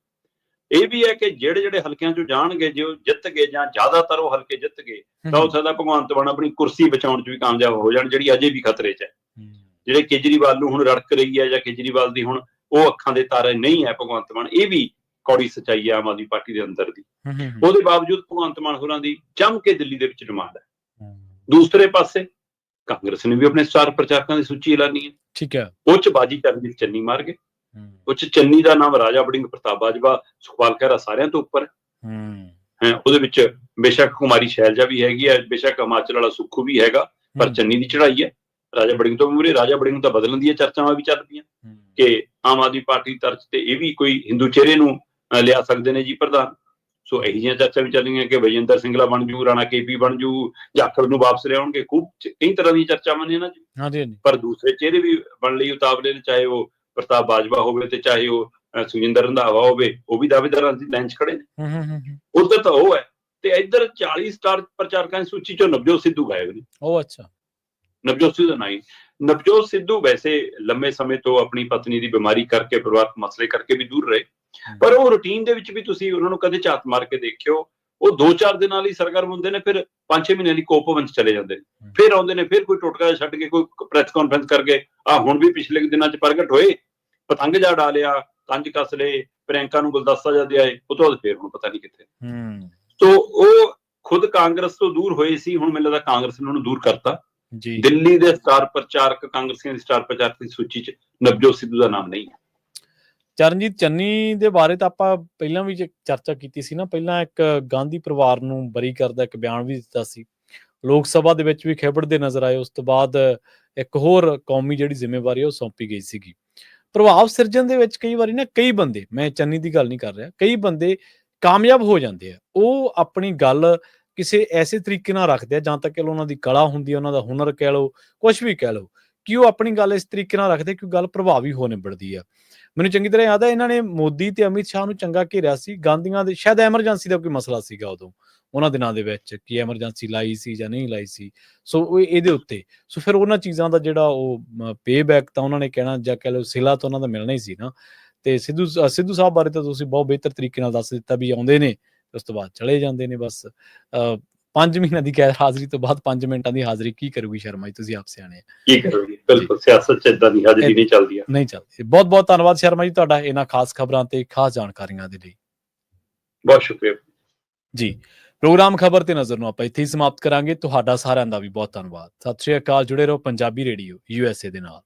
ਇਹ ਵੀ ਹੈ ਕਿ ਜਿਹੜੇ ਜਿਹੜੇ ਹਲਕਿਆਂ 'ਚੋਂ ਜਾਣਗੇ, ਜੇ ਉਹ ਜਿੱਤ ਗਏ ਜਾਂ ਜ਼ਿਆਦਾਤਰ ਉਹ ਹਲਕੇ ਜਿੱਤ ਗਏ, ਤਾਂ ਹੋ ਸਕਦਾ ਭਗਵੰਤ ਮਾਨ ਆਪਣੀ ਕੁਰਸੀ ਬਚਾਉਣ 'ਚ ਵੀ ਕਾਮਯਾਬ ਹੋ ਜਾਣ, ਜਿਹੜੀ ਅਜੇ ਵੀ ਖਤਰੇ 'ਚ ਹੈ। ਜਿਹੜੇ ਕੇਜਰੀਵਾਲ ਨੂੰ ਹੁਣ ਰੜਕ ਰਹੀ ਹੈ, ਜਾਂ ਕੇਜਰੀਵਾਲ ਦੀ ਹੁਣ ਉਹ ਅੱਖਾਂ ਦੇ ਤਾਰੇ ਨਹੀਂ ਹੈ ਭਗਵੰਤ ਮਾਨ, ਇਹ ਵੀ ਕੌੜੀ ਸੱਚਾਈ ਹੈ ਆਮ ਆਦਮੀ ਪਾਰਟੀ ਦੇ ਅੰਦਰ ਦੀ। ਉਹਦੇ ਬਾਵਜੂਦ ਭਗਵੰਤ ਮਾਨ ਹੋਰਾਂ ਦੀ ਜੰਮ ਕੇ ਦਿੱਲੀ ਦੇ ਵਿੱਚ ਡਿਮਾਂਡ ਹੈ। ਦੂਸਰੇ ਪਾਸੇ ਕਾਂਗਰਸ ਨੇ ਵੀ ਆਪਣੇ ਸਟਾਰ ਪ੍ਰਚਾਰਕਾਂ ਦੀ ਸੂਚੀ ਐਲਾਨੀ ਹੈ। ਠੀਕ ਹੈ। ਉਹ 'ਚ ਬਾਜੀ ਚਰਨਜੀਤ ਚੰਨੀ ਮਾਰ ਗਏ। ਉਹ 'ਚ ਚੰਨੀ ਦਾ ਨਾਮ ਰਾਜਾ ਵੜਿੰਗ, ਪ੍ਰਤਾਪ ਬਾਜਵਾ, ਸੁਖਪਾਲ ਖਹਿਰਾ ਸਾਰਿਆਂ ਤੋਂ ਉੱਪਰ ਹੈ। ਉਹਦੇ ਵਿੱਚ ਬੇਸ਼ੱਕ ਕੁਮਾਰੀ ਸ਼ੈਲਜਾ ਵੀ ਹੈਗੀ ਹੈ, ਬੇਸ਼ੱਕ ਹਿਮਾਚਲ ਵਾਲਾ ਸੁੱਖੂ ਵੀ ਹੈਗਾ, ਪਰ ਚੰਨੀ ਦੀ ਚੜ੍ਹਾਈ ਹੈ ਰਾਜਾ ਵੜਿੰਗ ਤੋਂ ਮੂਹਰੇ। ਰਾਜਾ ਵੜਿੰਗ ਤਾਂ ਬਦਲਣ ਦੀਆਂ ਚਰਚਾਵਾਂ ਵੀ ਚੱਲ ਪਈਆਂ ਕਿ ਆਮ ਆਦਮੀ ਪਾਰਟੀ ਤਰਜ਼ ਤੇ ਇਹ ਵੀ ਕੋਈ ਹਿੰਦੂ ਚਿਹਰੇ ਨੂੰ ਲਿਆ ਸਕਦੇ ਨੇ ਜੀ ਪ੍ਰਧਾਨ। ਸੋ ਇਹੋ ਜਿਹੀਆਂ ਚਰਚਾ ਵੀ ਚੱਲ ਰਹੀਆਂ ਕਿ ਵਿਜੇਂਦਰ ਸਿੰਗਲਾ ਬਣ ਜੂ, ਰਾਣਾ KP ਬਣ ਜੂ, ਜਾਖੜ ਨੂੰ ਵਾਪਸ ਲਿਆਉਣਗੇ। ਖੂਬ ਕਈ ਤਰ੍ਹਾਂ ਦੀਆਂ ਚਰਚਾਵਾਂ ਨੇ ਇਹਨਾਂ 'ਚ, ਪਰ ਦੂਸਰੇ ਚਿਹਰੇ ਵੀ ਬਣ ਲਈ ਉਤਾਵਲੇ ਨੇ, ਚਾਹੇ ਉਹ ਪ੍ਰਤਾਪ ਬਾਜਵਾ ਹੋਵੇ ਤੇ ਚਾਹੇ ਉਹ ਸੁਖਜਿੰਦਰ ਰੰਧਾਵਾ ਹੋਵੇ, ਉਹ ਵੀ ਦਾਅਵੇਦਾਰਾਂ ਦੀ ਲਾਈਨ 'ਚ ਖੜੇ ਨੇ। ਉਧਰ ਤਾਂ ਉਹ ਹੈ, ਤੇ ਇੱਧਰ 40 ਸਟਾਰ ਪ੍ਰਚਾਰਕਾਂ ਦੀ ਸੂਚੀ 'ਚੋਂ ਨਵਜੋਤ ਸਿੱਧੂ ਗਾਇਬ ਨੇ। ਉਹ ਅੱਛਾ, ਨਵਜੋਤ ਸਿੱਧੂ ਨਹੀਂ। ਨਵਜੋਤ ਸਿੱਧੂ ਵੈਸੇ ਲੰਮੇ ਸਮੇਂ ਤੋਂ ਆਪਣੀ ਪਤਨੀ ਦੀ ਬਿਮਾਰੀ ਕਰਕੇ, ਪਰਿਵਾਰਕ ਮਸਲੇ ਕਰਕੇ ਵੀ ਦੂਰ ਰਹੇ, ਪਰ ਉਹ ਰੂਟੀਨ ਦੇ ਵਿੱਚ ਵੀ ਤੁਸੀਂ ਉਹਨਾਂ ਨੂੰ ਕਦੇ ਝਾਤ ਮਾਰ ਕੇ ਦੇਖਿਓ, ਉਹ 2-4 ਦਿਨਾਂ ਲਈ ਸਰਗਰਮ ਹੁੰਦੇ ਨੇ, ਫਿਰ 5-6 ਮਹੀਨਿਆਂ ਲਈ ਕੋਪ ਭਵਨ 'ਚ ਚਲੇ ਜਾਂਦੇ ਨੇ, ਫਿਰ ਆਉਂਦੇ ਨੇ, ਫਿਰ ਕੋਈ ਟੋਟਕਾ ਛੱਡ ਕੇ ਕੋਈ ਪ੍ਰੈਸ ਕਾਨਫਰੰਸ ਕਰਕੇ, ਹੁਣ ਵੀ ਪਿਛਲੇ ਦਿਨਾਂ 'ਚ ਪ੍ਰਗਟ ਹੋਏ, ਪਤੰਗ ਜਾ ਡਾਲਿਆ, ਕੰਜ ਕੱਸ ਲਏ, ਪ੍ਰਿਅੰਕਾ ਨੂੰ ਗੁਲਦਸਤਾ ਜਾ ਦੇ ਆਏ, ਉਹ ਤੋਂ ਬਾਅਦ ਫਿਰ ਹੁਣ ਪਤਾ ਨਹੀਂ ਕਿੱਥੇ। ਸੋ ਉਹ ਖੁਦ ਕਾਂਗਰਸ ਤੋਂ ਦੂਰ ਹੋਏ ਸੀ, ਹੁਣ ਮੈਨੂੰ ਲੱਗਦਾ ਕਾਂਗਰਸ ਨੇ ਉਹਨੂੰ ਦੂਰ ਕਰਤਾ। ਦਿੱਲੀ ਦੇ ਸਟਾਰ ਪ੍ਰਚਾਰਕ, ਕਾਂਗਰਸੀਆਂ ਦੀ ਸਟਾਰ ਪ੍ਰਚਾਰਕ ਦੀ ਸੂਚੀ 'ਚ ਨਵਜੋਤ ਸਿੱਧੂ ਦਾ ਨਾਮ ਨਹੀਂ ਹੈ। ਚਰਨਜੀਤ ਚੰਨੀ ਦੇ ਬਾਰੇ ਤਾਂ ਆਪਾਂ ਪਹਿਲਾਂ ਵੀ ਚਰਚਾ ਕੀਤੀ ਸੀ ਨਾ, ਪਹਿਲਾਂ ਇੱਕ ਗਾਂਧੀ ਪਰਿਵਾਰ ਨੂੰ ਬਰੀ ਕਰਦਾ ਇੱਕ ਬਿਆਨ ਵੀ ਦਿੱਤਾ ਸੀ, ਲੋਕ ਸਭਾ ਦੇ ਵਿੱਚ ਵੀ ਖੇਬੜਦੇ ਨਜ਼ਰ ਆਏ। ਉਸ ਤੋਂ ਬਾਅਦ ਇੱਕ ਹੋਰ ਕੌਮੀ ਜਿਹੜੀ ਜ਼ਿੰਮੇਵਾਰੀ ਉਹ ਸੌਂਪੀ ਗਈ ਸੀਗੀ, ਪ੍ਰਭਾਵ ਸਿਰਜਣ ਦੇ ਵਿੱਚ ਕਈ ਵਾਰੀ ਨਾ ਕਈ ਬੰਦੇ, ਮੈਂ ਚੰਨੀ ਦੀ ਗੱਲ ਨਹੀਂ ਕਰ ਰਿਹਾ, ਕਈ ਬੰਦੇ ਕਾਮਯਾਬ ਹੋ ਜਾਂਦੇ ਆ। ਉਹ ਆਪਣੀ ਗੱਲ ਕਿਸੇ ਐਸੇ ਤਰੀਕੇ ਨਾਲ ਰੱਖਦੇ ਆ, ਜਾਂ ਤਾਂ ਕਹਿ ਲਓ ਉਹਨਾਂ ਦੀ ਕਲਾ ਹੁੰਦੀ ਹੈ, ਉਹਨਾਂ ਦਾ ਹੁਨਰ ਕਹਿ ਲਓ, ਕੁਛ ਵੀ ਕਹਿ ਲਓ, ਕਿ ਉਹ ਆਪਣੀ ਗੱਲ ਇਸ ਤਰੀਕੇ ਨਾਲ ਰੱਖਦੇ ਕਿ ਗੱਲ ਪ੍ਰਭਾਵੀ ਹੋ ਨਿਬੜਦੀ ਆ। ਮੈਨੂੰ ਚੰਗੀ ਤਰ੍ਹਾਂ ਯਾਦ ਹੈ, ਇਹਨਾਂ ਨੇ ਮੋਦੀ ਤੇ ਅਮਿਤ ਸ਼ਾਹ ਨੂੰ ਚੰਗਾ ਘੇਰਿਆ ਸੀ ਗਾਂਧੀਆਂ ਦੇ, ਸ਼ਾਇਦ ਐਮਰਜੈਂਸੀ ਦਾ ਕੋਈ ਮਸਲਾ ਸੀਗਾ ਉਦੋਂ ਉਹਨਾਂ ਦਿਨਾਂ ਦੇ ਵਿੱਚ, ਕਿ ਐਮਰਜੈਂਸੀ ਲਾਈ ਸੀ ਜਾਂ ਨਹੀਂ ਲਾਈ ਸੀ। ਸੋ ਉਹ ਇਹਦੇ ਉੱਤੇ, ਸੋ ਫਿਰ ਉਹਨਾਂ ਚੀਜ਼ਾਂ ਦਾ ਜਿਹੜਾ ਉਹ ਪੇ ਬੈਕ ਤਾਂ ਉਹਨਾਂ ਨੇ ਕਹਿਣਾ, ਜਾਂ ਕਹਿ ਲਓ ਸਿਲਾ ਤਾਂ ਉਹਨਾਂ ਦਾ ਮਿਲਣਾ ਹੀ ਸੀ ਨਾ। ਤੇ ਸਿੱਧੂ ਸਾਹਿਬ ਬਾਰੇ ਤਾਂ ਤੁਸੀਂ ਬਹੁਤ ਬਿਹਤਰ ਤਰੀਕੇ ਨਾਲ ਦੱਸ ਦਿੱਤਾ ਵੀ ਆਉਂਦੇ ਨੇ, ਉਸ ਤੋਂ ਬਾਅਦ ਚਲੇ ਜਾਂਦੇ ਨੇ ਬਸ। 5 ਮਹੀਨਿਆਂ ਦੀ ਗੈਰ ਹਾਜ਼ਰੀ ਤੋਂ ਬਾਅਦ 5 ਮਿੰਟਾਂ ਦੀ ਹਾਜ਼ਰੀ ਕੀ ਕਰੂਗੀ ਸ਼ਰਮਾ ਜੀ, ਤੁਸੀਂ ਆਪ ਸਿਆਣੇ ਆ। ਕੀ ਕਰੋਗੇ, ਬਿਲਕੁਲ ਸਿਆਸਤ 'ਚ ਏਦਾਂ ਦੀ ਹਾਜ਼ਰੀ ਨਹੀਂ ਚੱਲਦੀ ਆ। ਨਹੀਂ ਚੱਲਦੀ। ਬਹੁਤ ਬਹੁਤ ਧੰਨਵਾਦ ਸ਼ਰਮਾ ਜੀ ਤੁਹਾਡਾ ਇਹਨਾਂ ਖਾਸ ਖਬਰਾਂ ਤੇ ਖਾਸ ਜਾਣਕਾਰੀਆਂ ਦੇ ਲਈ। ਬਹੁਤ ਸ਼ੁਕਰੀਆ ਜੀ। ਪ੍ਰੋਗਰਾਮ ਖਬਰ ਤੇ ਨਜ਼ਰ ਨੂੰ ਆਪਾਂ ਇੱਥੇ ਹੀ ਸਮਾਪਤ ਕਰਾਂਗੇ। ਤੁਹਾਡਾ ਸਾਰਿਆਂ ਦਾ ਵੀ ਬਹੁਤ ਧੰਨਵਾਦ। ਸਤਿ ਸ਼੍ਰੀ ਅਕਾਲ। ਜੁੜੇ ਰਹੋ ਪੰਜਾਬੀ ਰੇਡੀਓ USA ਦੇ ਨਾਲ।